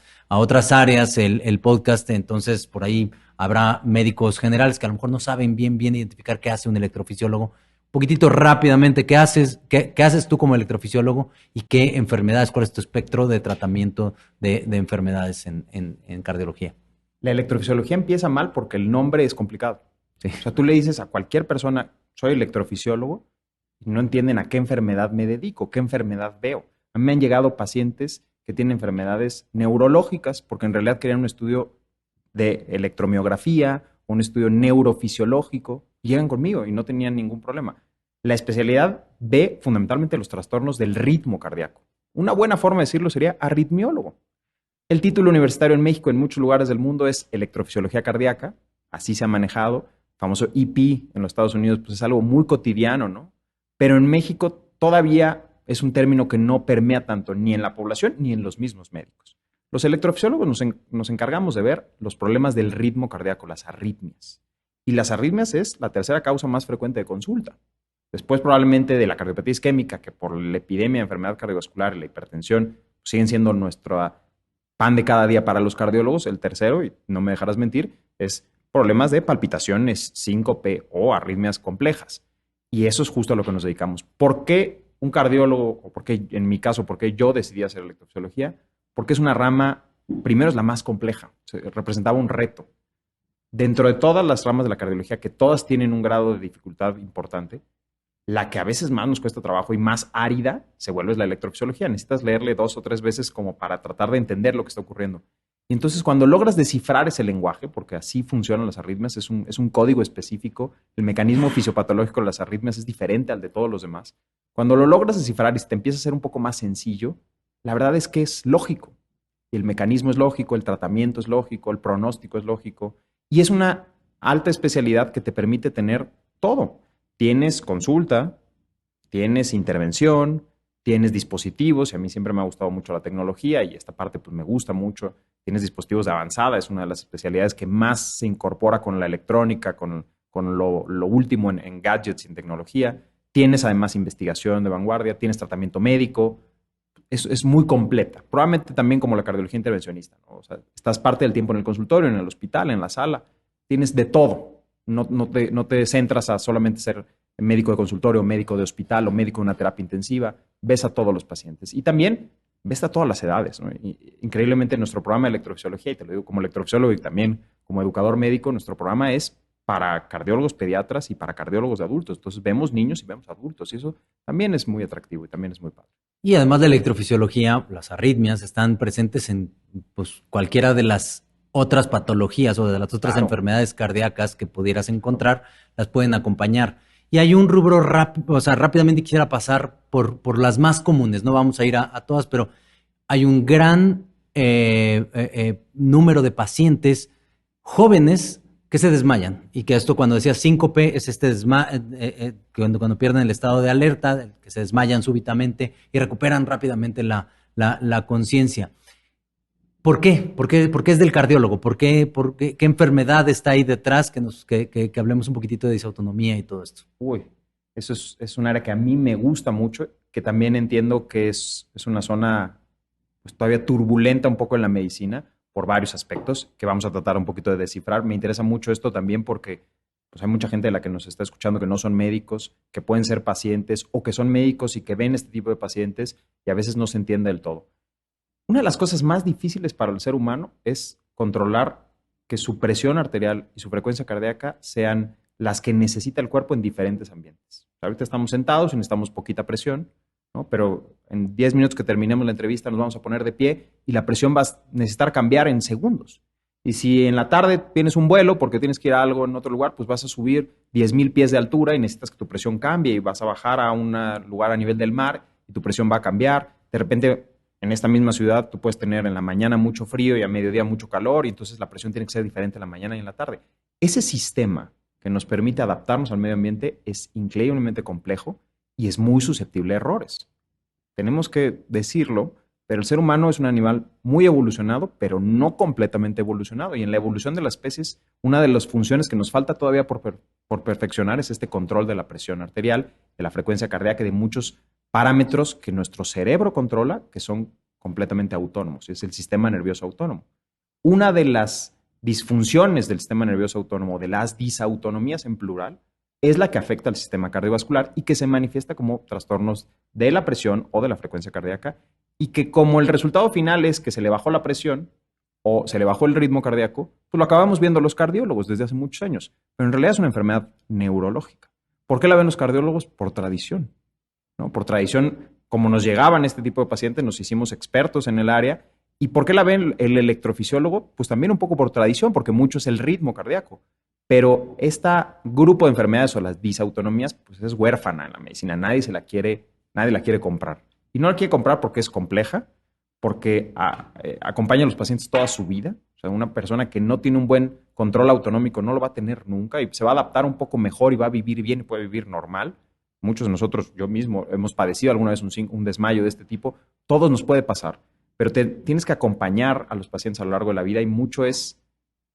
áreas el podcast. Entonces, por ahí habrá médicos generales que a lo mejor no saben bien identificar qué hace un electrofisiólogo. Un poquitito rápidamente, ¿qué haces tú como electrofisiólogo y qué enfermedades, cuál es tu espectro de tratamiento de enfermedades en cardiología? La electrofisiología empieza mal porque el nombre es complicado. Sí. O sea, tú le dices a cualquier persona, soy electrofisiólogo, y no entienden a qué enfermedad me dedico, qué enfermedad veo. A mí me han llegado pacientes que tienen enfermedades neurológicas porque en realidad querían un estudio de electromiografía, un estudio neurofisiológico, y llegan conmigo y no tenían ningún problema. La especialidad ve fundamentalmente los trastornos del ritmo cardíaco. Una buena forma de decirlo sería arritmiólogo. El título universitario en México, en muchos lugares del mundo, es electrofisiología cardíaca, así se ha manejado. El famoso EP en los Estados Unidos pues es algo muy cotidiano, ¿no? Pero en México todavía es un término que no permea tanto ni en la población ni en los mismos médicos. Los electrofisiólogos nos encargamos de ver los problemas del ritmo cardíaco, las arritmias. Y las arritmias es la tercera causa más frecuente de consulta. Después probablemente de la cardiopatía isquémica, que por la epidemia de enfermedad cardiovascular y la hipertensión siguen siendo nuestro pan de cada día para los cardiólogos. El tercero, y no me dejarás mentir, es problemas de palpitaciones, síncope o arritmias complejas. Y eso es justo a lo que nos dedicamos. ¿Por qué un cardiólogo, o por qué, en mi caso, por qué yo decidí hacer electrofisiología? Porque es una rama, primero es la más compleja, representaba un reto. Dentro de todas las ramas de la cardiología, que todas tienen un grado de dificultad importante, la que a veces más nos cuesta trabajo y más árida se vuelve la electrofisiología. Necesitas leerle 2 o 3 veces como para tratar de entender lo que está ocurriendo. Y entonces cuando logras descifrar ese lenguaje, porque así funcionan las arritmias, es un código específico, el mecanismo fisiopatológico de las arritmias es diferente al de todos los demás. Cuando lo logras descifrar y se te empieza a ser un poco más sencillo, la verdad es que es lógico. Y el mecanismo es lógico, el tratamiento es lógico, el pronóstico es lógico. Y es una alta especialidad que te permite tener todo. Tienes consulta, tienes intervención, tienes dispositivos, y a mí siempre me ha gustado mucho la tecnología y esta parte pues me gusta mucho. Tienes dispositivos de avanzada, es una de las especialidades que más se incorpora con la electrónica, con lo último en gadgets y en tecnología. Tienes además investigación de vanguardia, tienes tratamiento médico, es muy completa. Probablemente también como la cardiología intervencionista, ¿no? O sea, estás parte del tiempo en el consultorio, en el hospital, en la sala, tienes de todo. No te centras a solamente ser médico de consultorio, médico de hospital o médico de una terapia intensiva, ves a todos los pacientes. Y también ves a todas las edades, ¿no? Increíblemente nuestro programa de electrofisiología, y te lo digo como electrofisiólogo y también como educador médico, nuestro programa es para cardiólogos pediatras y para cardiólogos de adultos. Entonces vemos niños y vemos adultos y eso también es muy atractivo y también es muy padre. Y además de electrofisiología, las arritmias están presentes en pues, cualquiera de las otras patologías o de las otras enfermedades cardíacas que pudieras encontrar, las pueden acompañar. Y hay un rubro rápido, o sea, rápidamente quisiera pasar por las más comunes, no vamos a ir a todas, pero hay un gran número de pacientes jóvenes que se desmayan y que esto cuando decía síncope es cuando pierden el estado de alerta, que se desmayan súbitamente y recuperan rápidamente la conciencia. ¿Por qué? ¿Por qué es del cardiólogo? ¿Qué enfermedad está ahí detrás? Que hablemos un poquitito de disautonomía y todo esto. Uy, eso es un área que a mí me gusta mucho, que también entiendo que es una zona pues, todavía turbulenta un poco en la medicina, por varios aspectos que vamos a tratar un poquito de descifrar. Me interesa mucho esto también porque pues, hay mucha gente de la que nos está escuchando que no son médicos, que pueden ser pacientes o que son médicos y que ven este tipo de pacientes y a veces no se entiende del todo. Una de las cosas más difíciles para el ser humano es controlar que su presión arterial y su frecuencia cardíaca sean las que necesita el cuerpo en diferentes ambientes. Ahorita estamos sentados y necesitamos poquita presión, ¿no? Pero en 10 minutos que terminemos la entrevista nos vamos a poner de pie y la presión va a necesitar cambiar en segundos. Y si en la tarde tienes un vuelo porque tienes que ir a algo en otro lugar, pues vas a subir 10,000 pies de altura y necesitas que tu presión cambie y vas a bajar a un lugar a nivel del mar y tu presión va a cambiar. De repente, en esta misma ciudad, tú puedes tener en la mañana mucho frío y a mediodía mucho calor y entonces la presión tiene que ser diferente en la mañana y en la tarde. Ese sistema que nos permite adaptarnos al medio ambiente es increíblemente complejo y es muy susceptible a errores. Tenemos que decirlo, pero el ser humano es un animal muy evolucionado, pero no completamente evolucionado. Y en la evolución de las especies, una de las funciones que nos falta todavía por perfeccionar es este control de la presión arterial, de la frecuencia cardíaca y de muchos parámetros que nuestro cerebro controla, que son completamente autónomos. Es el sistema nervioso autónomo. Una de las disfunciones del sistema nervioso autónomo, de las disautonomías en plural, es la que afecta al sistema cardiovascular y que se manifiesta como trastornos de la presión o de la frecuencia cardíaca y que como el resultado final es que se le bajó la presión o se le bajó el ritmo cardíaco, pues lo acabamos viendo los cardiólogos desde hace muchos años. Pero en realidad es una enfermedad neurológica. ¿Por qué la ven los cardiólogos? Por tradición, ¿no? Por tradición, como nos llegaban este tipo de pacientes, nos hicimos expertos en el área. ¿Y por qué la ven el electrofisiólogo? Pues también un poco por tradición, porque mucho es el ritmo cardíaco. Pero este grupo de enfermedades o las disautonomías, pues es huérfana en la medicina. Nadie la quiere comprar. Y no la quiere comprar porque es compleja, porque acompaña a los pacientes toda su vida. O sea, una persona que no tiene un buen control autonómico no lo va a tener nunca y se va a adaptar un poco mejor y va a vivir bien y puede vivir normal. Muchos de nosotros, yo mismo, hemos padecido alguna vez un desmayo de este tipo. Todos nos puede pasar, pero tienes que acompañar a los pacientes a lo largo de la vida y mucho es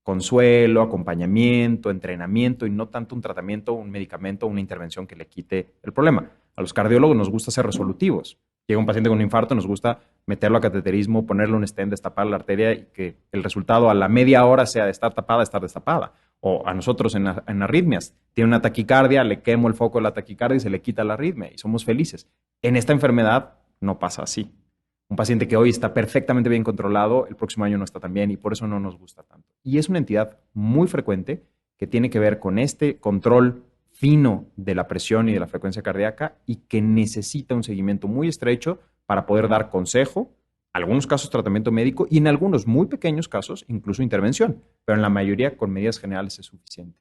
consuelo, acompañamiento, entrenamiento y no tanto un tratamiento, un medicamento, una intervención que le quite el problema. A los cardiólogos nos gusta ser resolutivos. Llega un paciente con un infarto, nos gusta meterlo a cateterismo, ponerle un stent, destapar la arteria y que el resultado a la media hora sea de estar tapada, estar destapada. O a nosotros en arritmias, tiene una taquicardia, le quemo el foco de la taquicardia y se le quita la arritmia y somos felices. En esta enfermedad no pasa así. Un paciente que hoy está perfectamente bien controlado, el próximo año no está tan bien y por eso no nos gusta tanto. Y es una entidad muy frecuente que tiene que ver con este control fino de la presión y de la frecuencia cardíaca y que necesita un seguimiento muy estrecho para poder dar consejo, en algunos casos tratamiento médico y en algunos muy pequeños casos incluso intervención, pero en la mayoría con medidas generales es suficiente.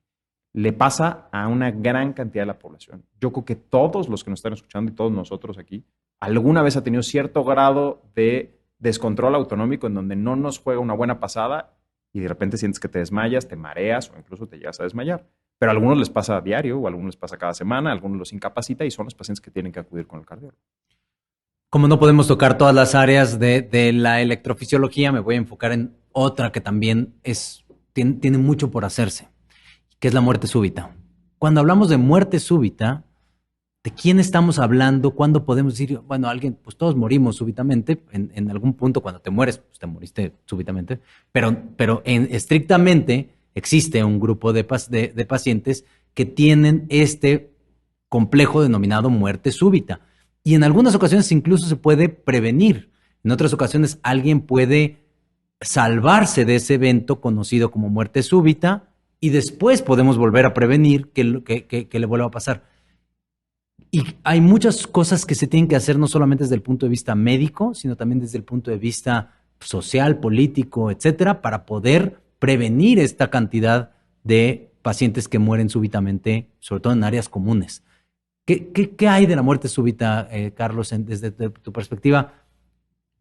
Le pasa a una gran cantidad de la población. Yo creo que todos los que nos están escuchando y todos nosotros aquí, alguna vez ha tenido cierto grado de descontrol autonómico en donde no nos juega una buena pasada y de repente sientes que te desmayas, te mareas o incluso te llegas a desmayar. Pero a algunos les pasa a diario o a algunos les pasa cada semana, a algunos los incapacita y son los pacientes que tienen que acudir con el cardiólogo. Como no podemos tocar todas las áreas de la electrofisiología, me voy a enfocar en otra que también tiene mucho por hacerse, que es la muerte súbita. Cuando hablamos de muerte súbita, ¿De quién estamos hablando? ¿Cuándo podemos decir, bueno, alguien, pues todos morimos súbitamente, en algún punto cuando te mueres, pues te moriste súbitamente, pero estrictamente existe un grupo de pacientes que tienen este complejo denominado muerte súbita. Y en algunas ocasiones incluso se puede prevenir. En otras ocasiones alguien puede salvarse de ese evento conocido como muerte súbita y después podemos volver a prevenir que le vuelva a pasar. Y hay muchas cosas que se tienen que hacer no solamente desde el punto de vista médico, sino también desde el punto de vista social, político, etcétera, para poder prevenir esta cantidad de pacientes que mueren súbitamente, sobre todo en áreas comunes. ¿Qué hay de la muerte súbita, Carlos, desde tu perspectiva?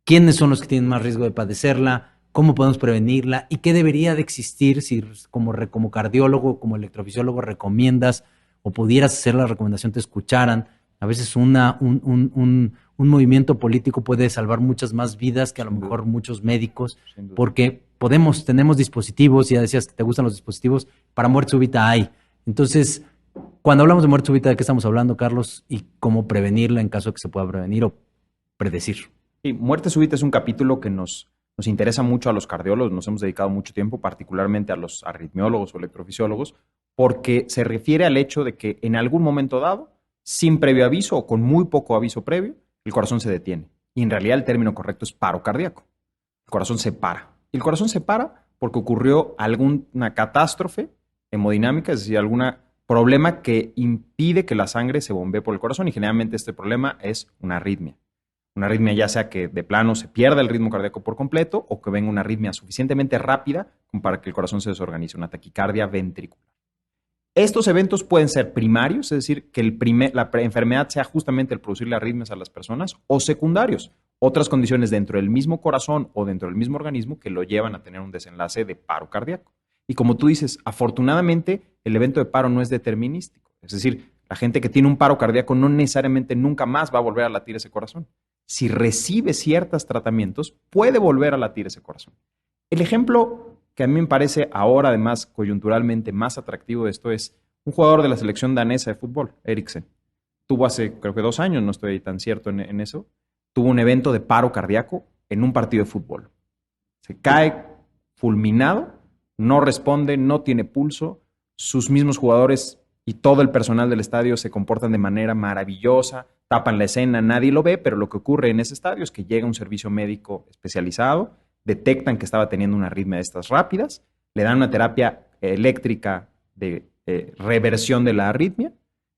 ¿Quiénes son los que tienen más riesgo de padecerla? ¿Cómo podemos prevenirla? ¿Y qué debería de existir si como cardiólogo, como electrofisiólogo recomiendas o pudieras hacer la recomendación, te escucharan? A veces un movimiento político puede salvar muchas más vidas que a lo mejor muchos médicos, porque tenemos dispositivos, ya decías que te gustan los dispositivos, para muerte súbita hay. Entonces, cuando hablamos de muerte súbita, ¿de qué estamos hablando, Carlos? ¿Y cómo prevenirla en caso de que se pueda prevenir o predecir? Sí, muerte súbita es un capítulo que nos interesa mucho a los cardiólogos, nos hemos dedicado mucho tiempo, particularmente a los arritmiólogos o electrofisiólogos, porque se refiere al hecho de que en algún momento dado, sin previo aviso o con muy poco aviso previo, el corazón se detiene. Y en realidad el término correcto es paro cardíaco. El corazón se para. Y el corazón se para porque ocurrió alguna catástrofe hemodinámica, es decir, algún problema que impide que la sangre se bombee por el corazón, y generalmente este problema es una arritmia. Una arritmia ya sea que de plano se pierda el ritmo cardíaco por completo o que venga una arritmia suficientemente rápida como para que el corazón se desorganice, una taquicardia ventricular. Estos eventos pueden ser primarios, es decir, que la enfermedad sea justamente el producirle arritmias a las personas, o secundarios, otras condiciones dentro del mismo corazón o dentro del mismo organismo que lo llevan a tener un desenlace de paro cardíaco. Y como tú dices, afortunadamente el evento de paro no es determinístico, es decir, la gente que tiene un paro cardíaco no necesariamente nunca más va a volver a latir ese corazón. Si recibe ciertos tratamientos, puede volver a latir ese corazón. El ejemplo que a mí me parece ahora, además, coyunturalmente más atractivo de esto es un jugador de la selección danesa de fútbol, Eriksen. Tuvo hace, creo que 2 años, no estoy tan cierto en eso, tuvo un evento de paro cardíaco en un partido de fútbol. Se cae fulminado, no responde, no tiene pulso, sus mismos jugadores y todo el personal del estadio se comportan de manera maravillosa, tapan la escena, nadie lo ve, pero lo que ocurre en ese estadio es que llega un servicio médico especializado, detectan que estaba teniendo una arritmia de estas rápidas, le dan una terapia eléctrica de reversión de la arritmia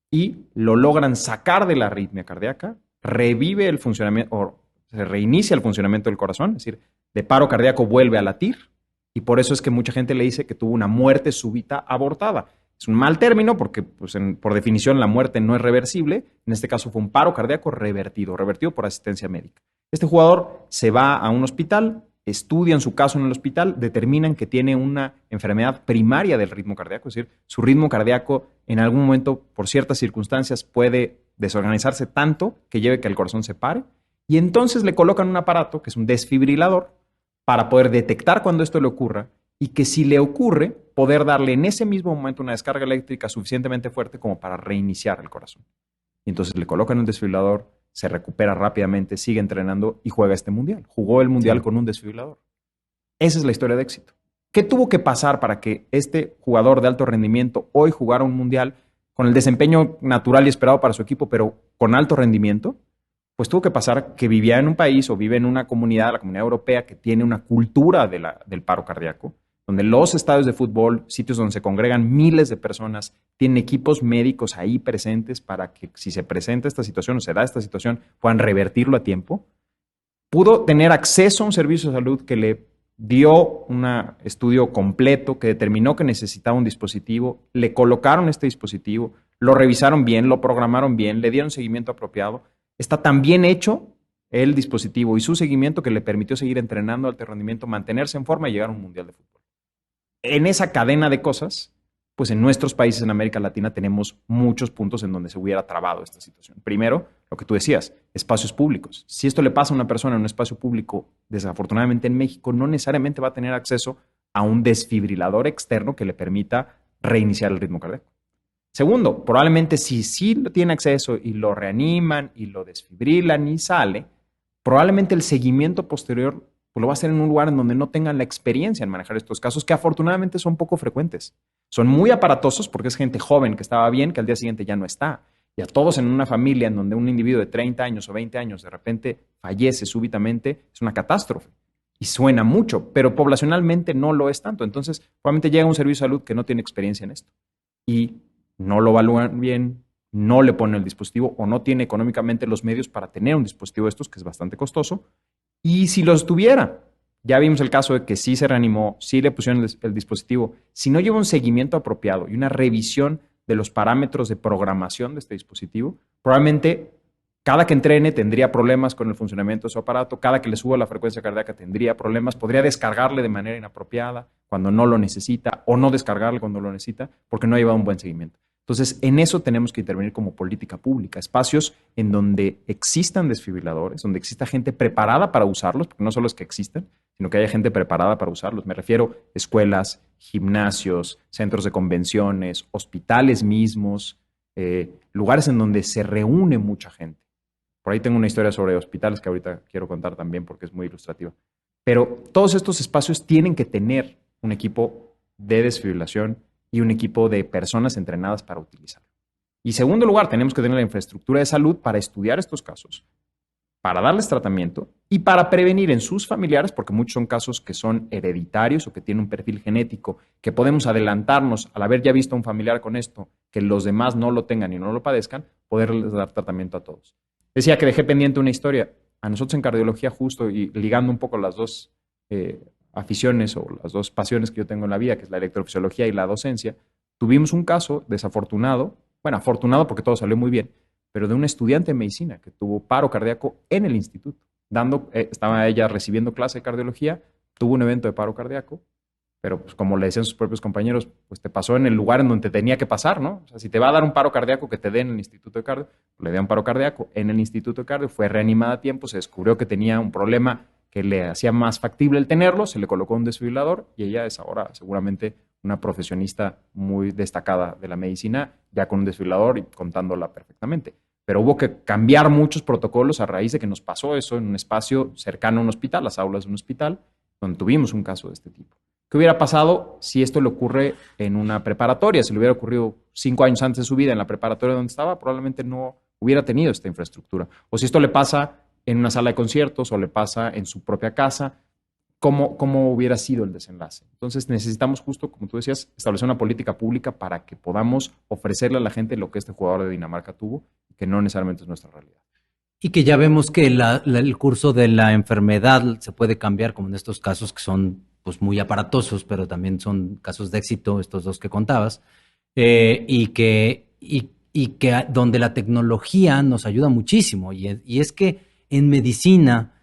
y lo logran sacar de la arritmia cardíaca, revive el funcionamiento o se reinicia el funcionamiento del corazón, es decir, de paro cardíaco vuelve a latir, y por eso es que mucha gente le dice que tuvo una muerte súbita abortada. Es un mal término porque, pues, por definición, la muerte no es reversible. En este caso fue un paro cardíaco revertido por asistencia médica. Este jugador se va a un hospital, estudian su caso en el hospital, determinan que tiene una enfermedad primaria del ritmo cardíaco, es decir, su ritmo cardíaco en algún momento, por ciertas circunstancias, puede desorganizarse tanto que lleve que el corazón se pare, y entonces le colocan un aparato, que es un desfibrilador, para poder detectar cuando esto le ocurra, y que si le ocurre, poder darle en ese mismo momento una descarga eléctrica suficientemente fuerte como para reiniciar el corazón. Y entonces le colocan un desfibrilador, se recupera rápidamente, sigue entrenando y juega este mundial. Jugó el mundial con un desfibrilador. Esa es la historia de éxito. ¿Qué tuvo que pasar para que este jugador de alto rendimiento hoy jugara un mundial con el desempeño natural y esperado para su equipo, pero con alto rendimiento? Pues tuvo que pasar que vivía en un país o vive en una comunidad, la comunidad europea, que tiene una cultura del paro cardíaco, donde los estadios de fútbol, sitios donde se congregan miles de personas, tienen equipos médicos ahí presentes para que si se presenta esta situación o se da esta situación, puedan revertirlo a tiempo. Pudo tener acceso a un servicio de salud que le dio un estudio completo, que determinó que necesitaba un dispositivo, le colocaron este dispositivo, lo revisaron bien, lo programaron bien, le dieron seguimiento apropiado. Está tan bien hecho el dispositivo y su seguimiento que le permitió seguir entrenando alto rendimiento, mantenerse en forma y llegar a un mundial de fútbol. En esa cadena de cosas, pues en nuestros países en América Latina tenemos muchos puntos en donde se hubiera trabado esta situación. Primero, lo que tú decías, espacios públicos. Si esto le pasa a una persona en un espacio público, desafortunadamente en México, no necesariamente va a tener acceso a un desfibrilador externo que le permita reiniciar el ritmo cardíaco. Segundo, probablemente si sí tiene acceso y lo reaniman y lo desfibrilan y sale, probablemente el seguimiento posterior pues, lo va a hacer en un lugar en donde no tengan la experiencia en manejar estos casos, que afortunadamente son poco frecuentes. Son muy aparatosos porque es gente joven que estaba bien, que al día siguiente ya no está. Y a todos en una familia en donde un individuo de 30 años o 20 años de repente fallece súbitamente, es una catástrofe. Y suena mucho, pero poblacionalmente no lo es tanto. Entonces, probablemente llega un servicio de salud que no tiene experiencia en esto. Y no lo evalúan bien, no le ponen el dispositivo o no tiene económicamente los medios para tener un dispositivo de estos, que es bastante costoso. Y si los tuviera, ya vimos el caso de que sí se reanimó, sí le pusieron el dispositivo, si no lleva un seguimiento apropiado y una revisión de los parámetros de programación de este dispositivo, probablemente cada que entrene tendría problemas con el funcionamiento de su aparato, cada que le suba la frecuencia cardíaca tendría problemas, podría descargarle de manera inapropiada cuando no lo necesita o no descargarle cuando lo necesita porque no ha llevado un buen seguimiento. Entonces, en eso tenemos que intervenir como política pública, espacios en donde existan desfibriladores, donde exista gente preparada para usarlos, porque no solo es que existan, sino que haya gente preparada para usarlos. Me refiero a escuelas, gimnasios, centros de convenciones, hospitales mismos, lugares en donde se reúne mucha gente. Por ahí tengo una historia sobre hospitales que ahorita quiero contar también porque es muy ilustrativa. Pero todos estos espacios tienen que tener un equipo de desfibrilación y un equipo de personas entrenadas para utilizarlo. Y segundo lugar, tenemos que tener la infraestructura de salud para estudiar estos casos, para darles tratamiento y para prevenir en sus familiares, porque muchos son casos que son hereditarios o que tienen un perfil genético, que podemos adelantarnos al haber ya visto a un familiar con esto, que los demás no lo tengan y no lo padezcan, poderles dar tratamiento a todos. Decía que dejé pendiente una historia. A nosotros en cardiología, justo y ligando un poco las dos aficiones o las dos pasiones que yo tengo en la vida, que es la electrofisiología y la docencia, tuvimos un caso desafortunado, bueno, afortunado porque todo salió muy bien, pero de una estudiante de medicina que tuvo paro cardíaco en el instituto. Estaba ella recibiendo clase de cardiología, tuvo un evento de paro cardíaco, pero pues como le decían sus propios compañeros, pues te pasó en el lugar en donde tenía que pasar, ¿no? O sea, si te va a dar un paro cardíaco, que te den en el Instituto de Cardio, le dio un paro cardíaco en el Instituto de Cardio, fue reanimada a tiempo, se descubrió que tenía un problema que le hacía más factible el tenerlo, se le colocó un desfibrilador y ella es ahora seguramente una profesionista muy destacada de la medicina, ya con un desfibrilador y contándola perfectamente. Pero hubo que cambiar muchos protocolos a raíz de que nos pasó eso en un espacio cercano a un hospital, las aulas de un hospital, donde tuvimos un caso de este tipo. ¿Qué hubiera pasado si esto le ocurre en una preparatoria? Si le hubiera ocurrido 5 años antes de su vida en la preparatoria donde estaba, probablemente no hubiera tenido esta infraestructura. O si esto le pasa en una sala de conciertos o le pasa en su propia casa, ¿cómo hubiera sido el desenlace? Entonces necesitamos justo, como tú decías, establecer una política pública para que podamos ofrecerle a la gente lo que este jugador de Dinamarca tuvo, que no necesariamente es nuestra realidad. Y que ya vemos que el curso de la enfermedad se puede cambiar, como en estos casos que son pues muy aparatosos, pero también son casos de éxito, estos dos que contabas, y que donde la tecnología nos ayuda muchísimo. Y es que en medicina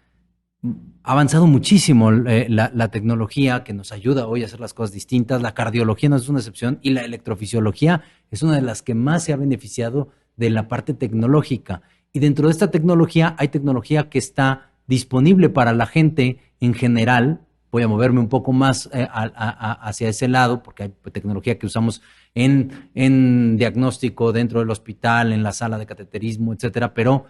ha avanzado muchísimo la tecnología que nos ayuda hoy a hacer las cosas distintas. La cardiología no es una excepción y la electrofisiología es una de las que más se ha beneficiado de la parte tecnológica. Y dentro de esta tecnología hay tecnología que está disponible para la gente en general. Voy a moverme un poco más hacia ese lado, porque hay tecnología que usamos en diagnóstico dentro del hospital, en la sala de cateterismo, etcétera, pero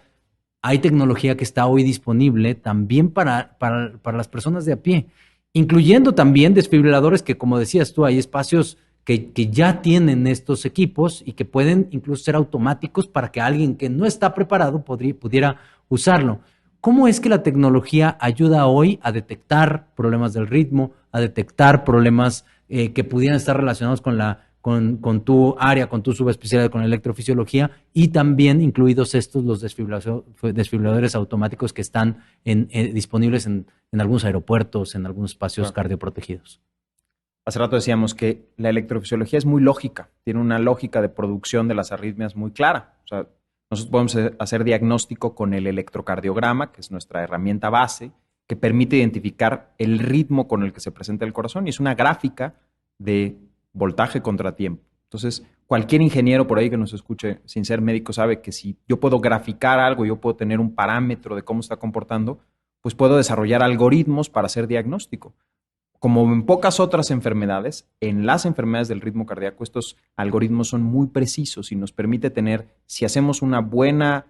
hay tecnología que está hoy disponible también para las personas de a pie, incluyendo también desfibriladores que, como decías tú, hay espacios que ya tienen estos equipos y que pueden incluso ser automáticos para que alguien que no está preparado pudiera usarlo. ¿Cómo es que la tecnología ayuda hoy a detectar problemas del ritmo, a detectar problemas que pudieran estar relacionados con tu área, con tu subespecialidad, con la electrofisiología, y también incluidos estos, los desfibriladores automáticos que están disponibles en algunos aeropuertos, en algunos espacios cardioprotegidos? Hace rato decíamos que la electrofisiología es muy lógica, tiene una lógica de producción de las arritmias muy clara. O sea, nosotros podemos hacer diagnóstico con el electrocardiograma, que es nuestra herramienta base, que permite identificar el ritmo con el que se presenta el corazón, y es una gráfica de voltaje contra tiempo. Entonces, cualquier ingeniero por ahí que nos escuche sin ser médico sabe que si yo puedo graficar algo, yo puedo tener un parámetro de cómo está comportando, pues puedo desarrollar algoritmos para hacer diagnóstico. como en pocas otras enfermedades, en las enfermedades del ritmo cardíaco, estos algoritmos son muy precisos y nos permite tener, si hacemos una buena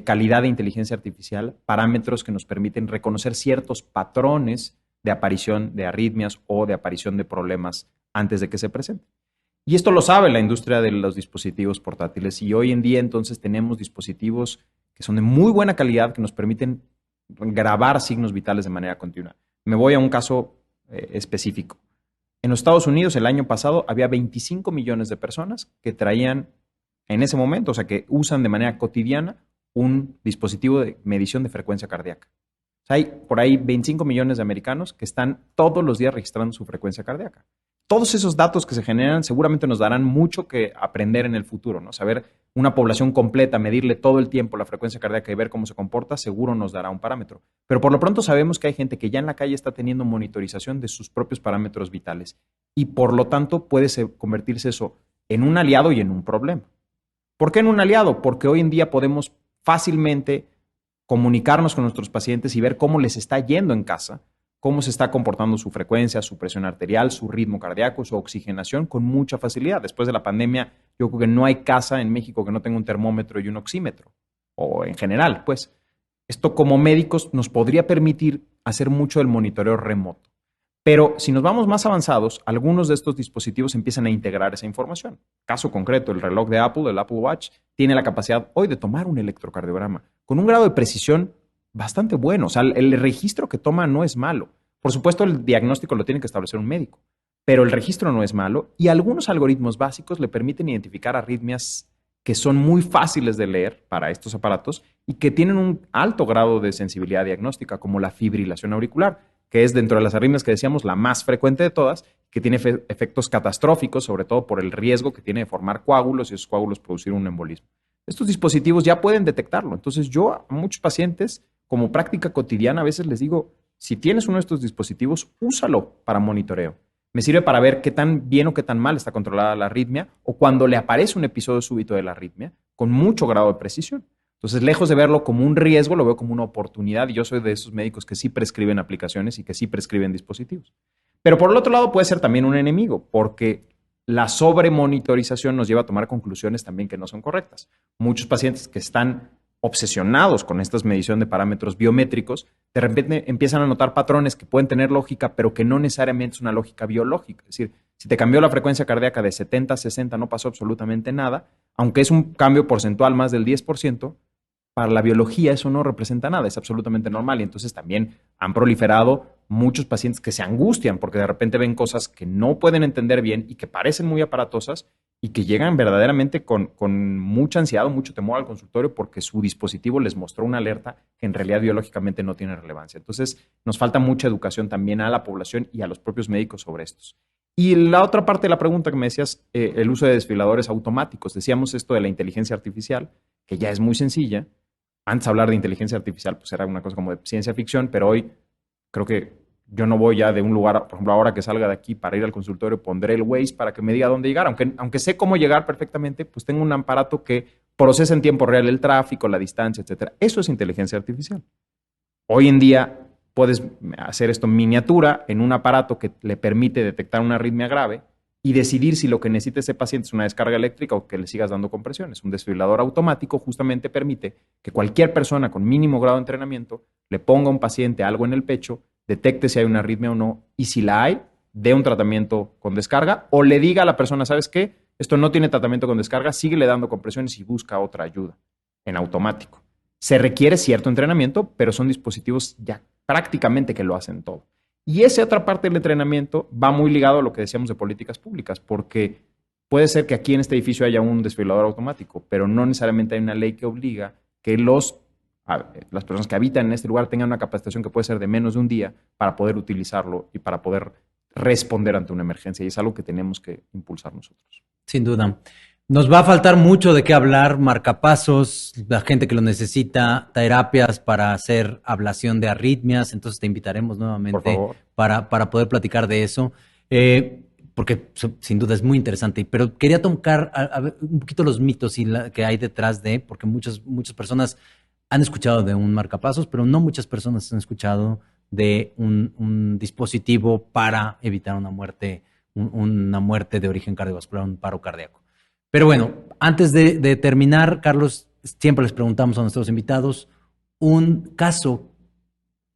calidad de inteligencia artificial, parámetros que nos permiten reconocer ciertos patrones de aparición de arritmias o de aparición de problemas antes de que se presenten. Y esto lo sabe la industria de los dispositivos portátiles y hoy en día entonces tenemos dispositivos que son de muy buena calidad que nos permiten grabar signos vitales de manera continua. Me voy a un caso específico. En los Estados Unidos el año pasado había 25 millones de personas que traían en ese momento, o sea, que usan de manera cotidiana un dispositivo de medición de frecuencia cardíaca. O sea, hay por ahí 25 millones de americanos que están todos los días registrando su frecuencia cardíaca. Todos esos datos que se generan seguramente nos darán mucho que aprender en el futuro, ¿no? Saber una población completa, medirle todo el tiempo la frecuencia cardíaca y ver cómo se comporta, seguro nos dará un parámetro. Pero por lo pronto sabemos que hay gente que ya en la calle está teniendo monitorización de sus propios parámetros vitales y por lo tanto puede convertirse eso en un aliado y en un problema. ¿Por qué en un aliado? Porque hoy en día podemos fácilmente comunicarnos con nuestros pacientes y ver cómo les está yendo en casa, cómo se está comportando su frecuencia, su presión arterial, su ritmo cardíaco, su oxigenación con mucha facilidad. Después de la pandemia, yo creo que no hay casa en México que no tenga un termómetro y un oxímetro, o en general, pues. Esto como médicos nos podría permitir hacer mucho del monitoreo remoto. Pero si nos vamos más avanzados, algunos de estos dispositivos empiezan a integrar esa información. Caso concreto, el reloj de Apple, el Apple Watch, tiene la capacidad hoy de tomar un electrocardiograma con un grado de precisión bastante bueno. O sea, el registro que toma no es malo. Por supuesto, el diagnóstico lo tiene que establecer un médico, pero el registro no es malo y algunos algoritmos básicos le permiten identificar arritmias que son muy fáciles de leer para estos aparatos y que tienen un alto grado de sensibilidad diagnóstica, como la fibrilación auricular, que es dentro de las arritmias que decíamos la más frecuente de todas, que tiene efectos catastróficos, sobre todo por el riesgo que tiene de formar coágulos y esos coágulos producir un embolismo. Estos dispositivos ya pueden detectarlo. Entonces yo a muchos pacientes, como práctica cotidiana, a veces les digo, si tienes uno de estos dispositivos, úsalo para monitoreo. Me sirve para ver qué tan bien o qué tan mal está controlada la arritmia o cuando le aparece un episodio súbito de la arritmia con mucho grado de precisión. Entonces, lejos de verlo como un riesgo, lo veo como una oportunidad y yo soy de esos médicos que sí prescriben aplicaciones y que sí prescriben dispositivos. Pero por el otro lado puede ser también un enemigo porque la sobremonitorización nos lleva a tomar conclusiones también que no son correctas. Muchos pacientes que están obsesionados con esta medición de parámetros biométricos, de repente empiezan a notar patrones que pueden tener lógica, pero que no necesariamente es una lógica biológica. Es decir, si te cambió la frecuencia cardíaca de 70 a 60, no pasó absolutamente nada, aunque es un cambio porcentual más del 10%, para la biología eso no representa nada, es absolutamente normal. Y entonces también han proliferado muchos pacientes que se angustian porque de repente ven cosas que no pueden entender bien y que parecen muy aparatosas y que llegan verdaderamente con mucha ansiedad o mucho temor al consultorio porque su dispositivo les mostró una alerta que en realidad biológicamente no tiene relevancia. Entonces, nos falta mucha educación también a la población y a los propios médicos sobre estos. Y la otra parte de la pregunta que me decías, el uso de desfibriladores automáticos. Decíamos esto de la inteligencia artificial, que ya es muy sencilla. Antes hablar de inteligencia artificial pues era una cosa como de ciencia ficción, pero hoy creo que yo no voy ya de un lugar, por ejemplo, ahora que salga de aquí para ir al consultorio, pondré el Waze para que me diga dónde llegar. Aunque sé cómo llegar perfectamente, pues tengo un aparato que procesa en tiempo real el tráfico, la distancia, etcétera. Eso es inteligencia artificial. Hoy en día puedes hacer esto en miniatura en un aparato que le permite detectar una arritmia grave y decidir si lo que necesita ese paciente es una descarga eléctrica o que le sigas dando compresiones. Un desfibrilador automático justamente permite que cualquier persona con mínimo grado de entrenamiento le ponga a un paciente algo en el pecho, detecte si hay una arritmia o no, y si la hay, dé un tratamiento con descarga o le diga a la persona, ¿sabes qué? Esto no tiene tratamiento con descarga, síguele dando compresiones y busca otra ayuda en automático. Se requiere cierto entrenamiento, pero son dispositivos ya prácticamente que lo hacen todo. Y esa otra parte del entrenamiento va muy ligado a lo que decíamos de políticas públicas, porque puede ser que aquí en este edificio haya un desfibrilador automático, pero no necesariamente hay una ley que obliga que las personas que habitan en este lugar tengan una capacitación que puede ser de menos de un día para poder utilizarlo y para poder responder ante una emergencia. Y es algo que tenemos que impulsar nosotros. Sin duda. Nos va a faltar mucho de qué hablar, marcapasos, la gente que lo necesita, terapias para hacer ablación de arritmias. Entonces te invitaremos nuevamente para poder platicar de eso, porque sin duda es muy interesante. Pero quería tocar a ver, un poquito los mitos que hay detrás porque muchas personas han escuchado de un marcapasos, pero no muchas personas han escuchado de un dispositivo para evitar una muerte de origen cardiovascular, un paro cardíaco. Pero bueno, antes de terminar, Carlos, siempre les preguntamos a nuestros invitados un caso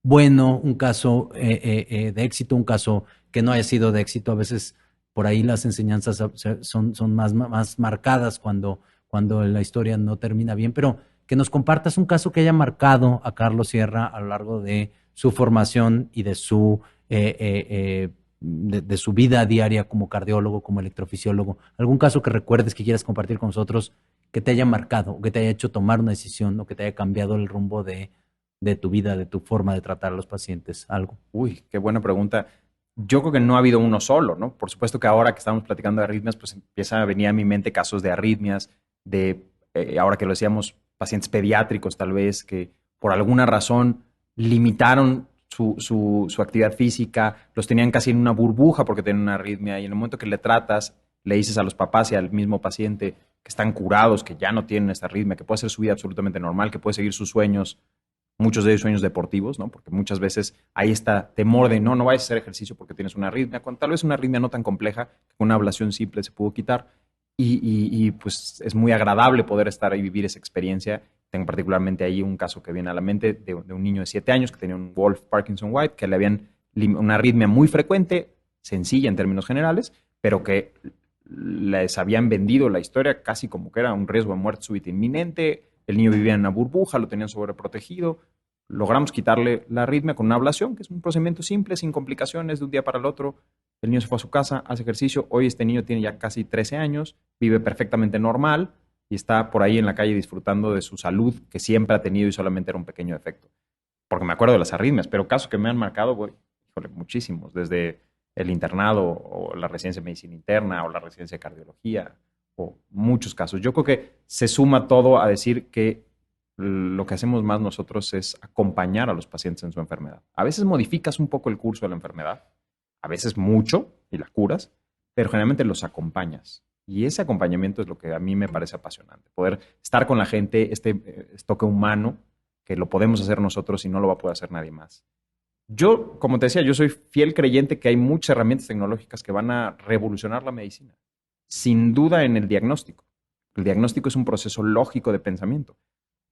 bueno, un caso de éxito, un caso que no haya sido de éxito. A veces por ahí las enseñanzas son más marcadas cuando la historia no termina bien, pero que nos compartas un caso que haya marcado a Carlos Sierra a lo largo de su formación y de de su vida diaria como cardiólogo, como electrofisiólogo. ¿Algún caso que recuerdes que quieras compartir con nosotros que te haya marcado o que te haya hecho tomar una decisión o que te haya cambiado el rumbo de tu vida, de tu forma de tratar a los pacientes? ¿Algo? Uy, qué buena pregunta. Yo creo que no ha habido uno solo, ¿no? Por supuesto que ahora que estamos platicando de arritmias, pues empieza a venir a mi mente casos de arritmias, ahora que lo decíamos, pacientes pediátricos tal vez, que por alguna razón limitaron su actividad física, los tenían casi en una burbuja porque tenían una arritmia, y en el momento que le tratas, le dices a los papás y al mismo paciente que están curados, que ya no tienen esta arritmia, que puede hacer su vida absolutamente normal, que puede seguir sus sueños, muchos de ellos sueños deportivos, ¿no? Porque muchas veces hay esta temor de no vayas a hacer ejercicio porque tienes una arritmia, cuando tal vez una arritmia no tan compleja, que con una ablación simple se pudo quitar. Y pues es muy agradable poder estar y vivir esa experiencia. Tengo particularmente ahí un caso que viene a la mente de un niño de 7 años que tenía un Wolff Parkinson White, que le habían una arritmia muy frecuente, sencilla en términos generales, pero que les habían vendido la historia casi como que era un riesgo de muerte súbita inminente. El niño vivía en una burbuja, lo tenían sobreprotegido. Logramos quitarle la arritmia con una ablación, que es un procedimiento simple, sin complicaciones, de un día para el otro. El niño se fue a su casa, hace ejercicio. Hoy este niño tiene ya casi 13 años, vive perfectamente normal y está por ahí en la calle disfrutando de su salud, que siempre ha tenido y solamente era un pequeño defecto. Porque me acuerdo de las arritmias, pero casos que me han marcado, híjole, muchísimos. Desde el internado o la residencia de medicina interna o la residencia de cardiología, o muchos casos. Yo creo que se suma todo a decir que lo que hacemos más nosotros es acompañar a los pacientes en su enfermedad. A veces modificas un poco el curso de la enfermedad, a veces mucho y la curas, pero generalmente los acompañas. Y ese acompañamiento es lo que a mí me parece apasionante. Poder estar con la gente, este toque humano, que lo podemos hacer nosotros y no lo va a poder hacer nadie más. Yo, como te decía, yo soy fiel creyente que hay muchas herramientas tecnológicas que van a revolucionar la medicina. Sin duda en el diagnóstico. El diagnóstico es un proceso lógico de pensamiento.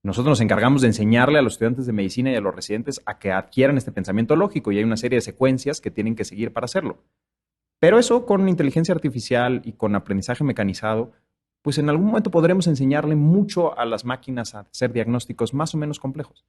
Nosotros nos encargamos de enseñarle a los estudiantes de medicina y a los residentes a que adquieran este pensamiento lógico, y hay una serie de secuencias que tienen que seguir para hacerlo. Pero eso con inteligencia artificial y con aprendizaje mecanizado, pues en algún momento podremos enseñarle mucho a las máquinas a hacer diagnósticos más o menos complejos.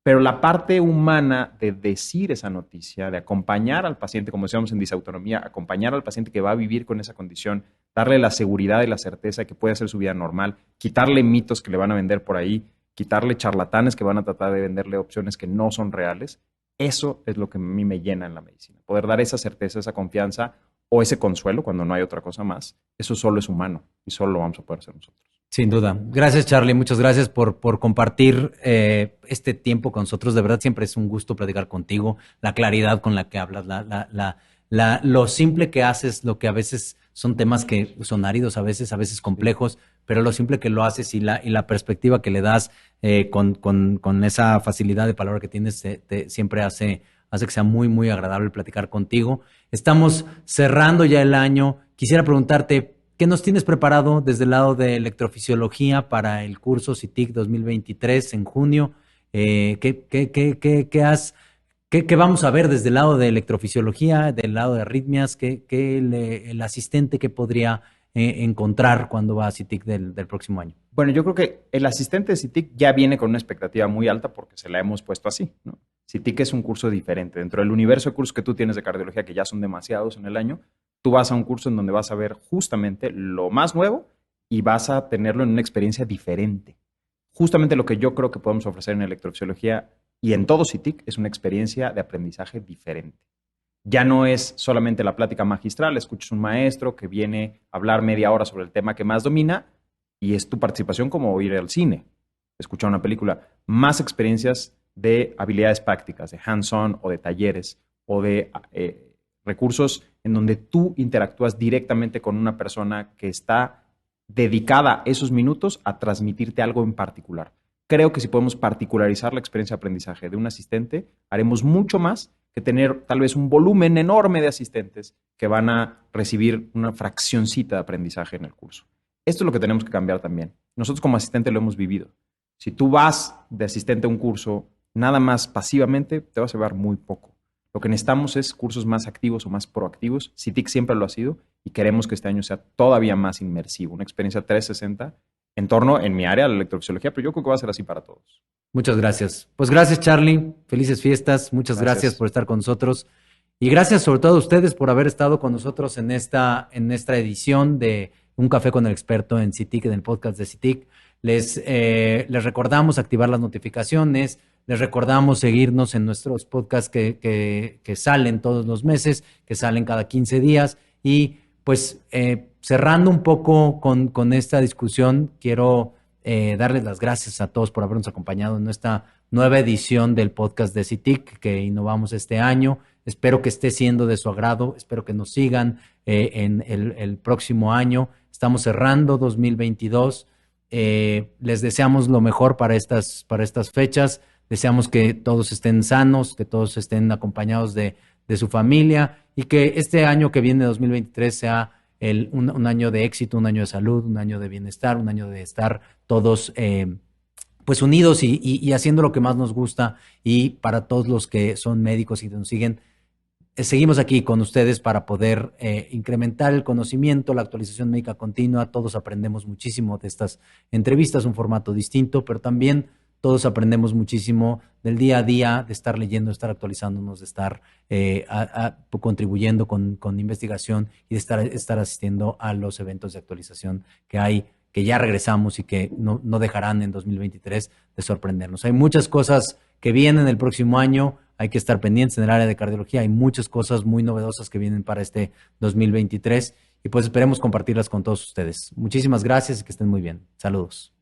Pero la parte humana de decir esa noticia, de acompañar al paciente, como decíamos en disautonomía, acompañar al paciente que va a vivir con esa condición, darle la seguridad y la certeza de que puede hacer su vida normal, quitarle mitos que le van a vender por ahí, quitarle charlatanes que van a tratar de venderle opciones que no son reales. Eso es lo que a mí me llena en la medicina. Poder dar esa certeza, esa confianza o ese consuelo cuando no hay otra cosa más. Eso solo es humano y solo lo vamos a poder hacer nosotros. Sin duda. Gracias, Charlie. Muchas gracias por compartir este tiempo con nosotros. De verdad, siempre es un gusto platicar contigo. La claridad con la que hablas, lo simple que haces, lo que a veces son temas que son áridos, a veces complejos, pero lo simple que lo haces y la perspectiva que le das con esa facilidad de palabra que tienes, siempre hace que sea muy, muy agradable platicar contigo. Estamos cerrando ya el año. Quisiera preguntarte, ¿qué nos tienes preparado desde el lado de electrofisiología para el curso CITIC 2023 en junio? ¿Qué vamos a ver desde el lado de electrofisiología, del lado de arritmias? El asistente que podría encontrar cuando va a CITIC del próximo año? Bueno, yo creo que el asistente de CITIC ya viene con una expectativa muy alta porque se la hemos puesto así, ¿no? CITIC es un curso diferente. Dentro del universo de cursos que tú tienes de cardiología, que ya son demasiados en el año, tú vas a un curso en donde vas a ver justamente lo más nuevo y vas a tenerlo en una experiencia diferente. Justamente lo que yo creo que podemos ofrecer en electrofisiología y en todo CITIC es una experiencia de aprendizaje diferente. Ya no es solamente la plática magistral, escuchas un maestro que viene a hablar media hora sobre el tema que más domina y es tu participación como ir al cine, escuchar una película. Más experiencias de habilidades prácticas, de hands-on o de talleres o de recursos en donde tú interactúas directamente con una persona que está dedicada esos minutos a transmitirte algo en particular. Creo que si podemos particularizar la experiencia de aprendizaje de un asistente, haremos mucho más que tener tal vez un volumen enorme de asistentes que van a recibir una fraccioncita de aprendizaje en el curso. Esto es lo que tenemos que cambiar también. Nosotros como asistente lo hemos vivido. Si tú vas de asistente a un curso nada más pasivamente, te vas a llevar muy poco. Lo que necesitamos es cursos más activos o más proactivos. CITIC siempre lo ha sido y queremos que este año sea todavía más inmersivo, una experiencia 360 en torno, en mi área, a la electrofisiología, pero yo creo que va a ser así para todos. Muchas gracias. Pues gracias, Charlie. Felices fiestas. Muchas gracias por estar con nosotros. Y gracias sobre todo a ustedes por haber estado con nosotros en esta edición de Un Café con el Experto en CITIC, en el podcast de CITIC. Les recordamos activar las notificaciones, les recordamos seguirnos en nuestros podcasts que salen todos los meses, que salen cada 15 días. Y pues cerrando un poco con esta discusión, quiero darles las gracias a todos por habernos acompañado en esta nueva edición del podcast de CITIC que innovamos este año. Espero que esté siendo de su agrado, espero que nos sigan en el próximo año. Estamos cerrando 2022. Les deseamos lo mejor para estas fechas. Deseamos que todos estén sanos, que todos estén acompañados de su familia y que este año que viene, 2023, sea un año de éxito, un año de salud, un año de bienestar, un año de estar todos pues unidos y haciendo lo que más nos gusta. Y para todos los que son médicos y nos siguen, seguimos aquí con ustedes para poder incrementar el conocimiento, la actualización médica continua. Todos aprendemos muchísimo de estas entrevistas, un formato distinto, pero también todos aprendemos muchísimo del día a día, de estar leyendo, de estar actualizándonos, de estar contribuyendo con investigación y de estar asistiendo a los eventos de actualización que hay, que ya regresamos y que no dejarán en 2023 de sorprendernos. Hay muchas cosas que vienen el próximo año, hay que estar pendientes en el área de cardiología, hay muchas cosas muy novedosas que vienen para este 2023 y pues esperemos compartirlas con todos ustedes. Muchísimas gracias y que estén muy bien. Saludos.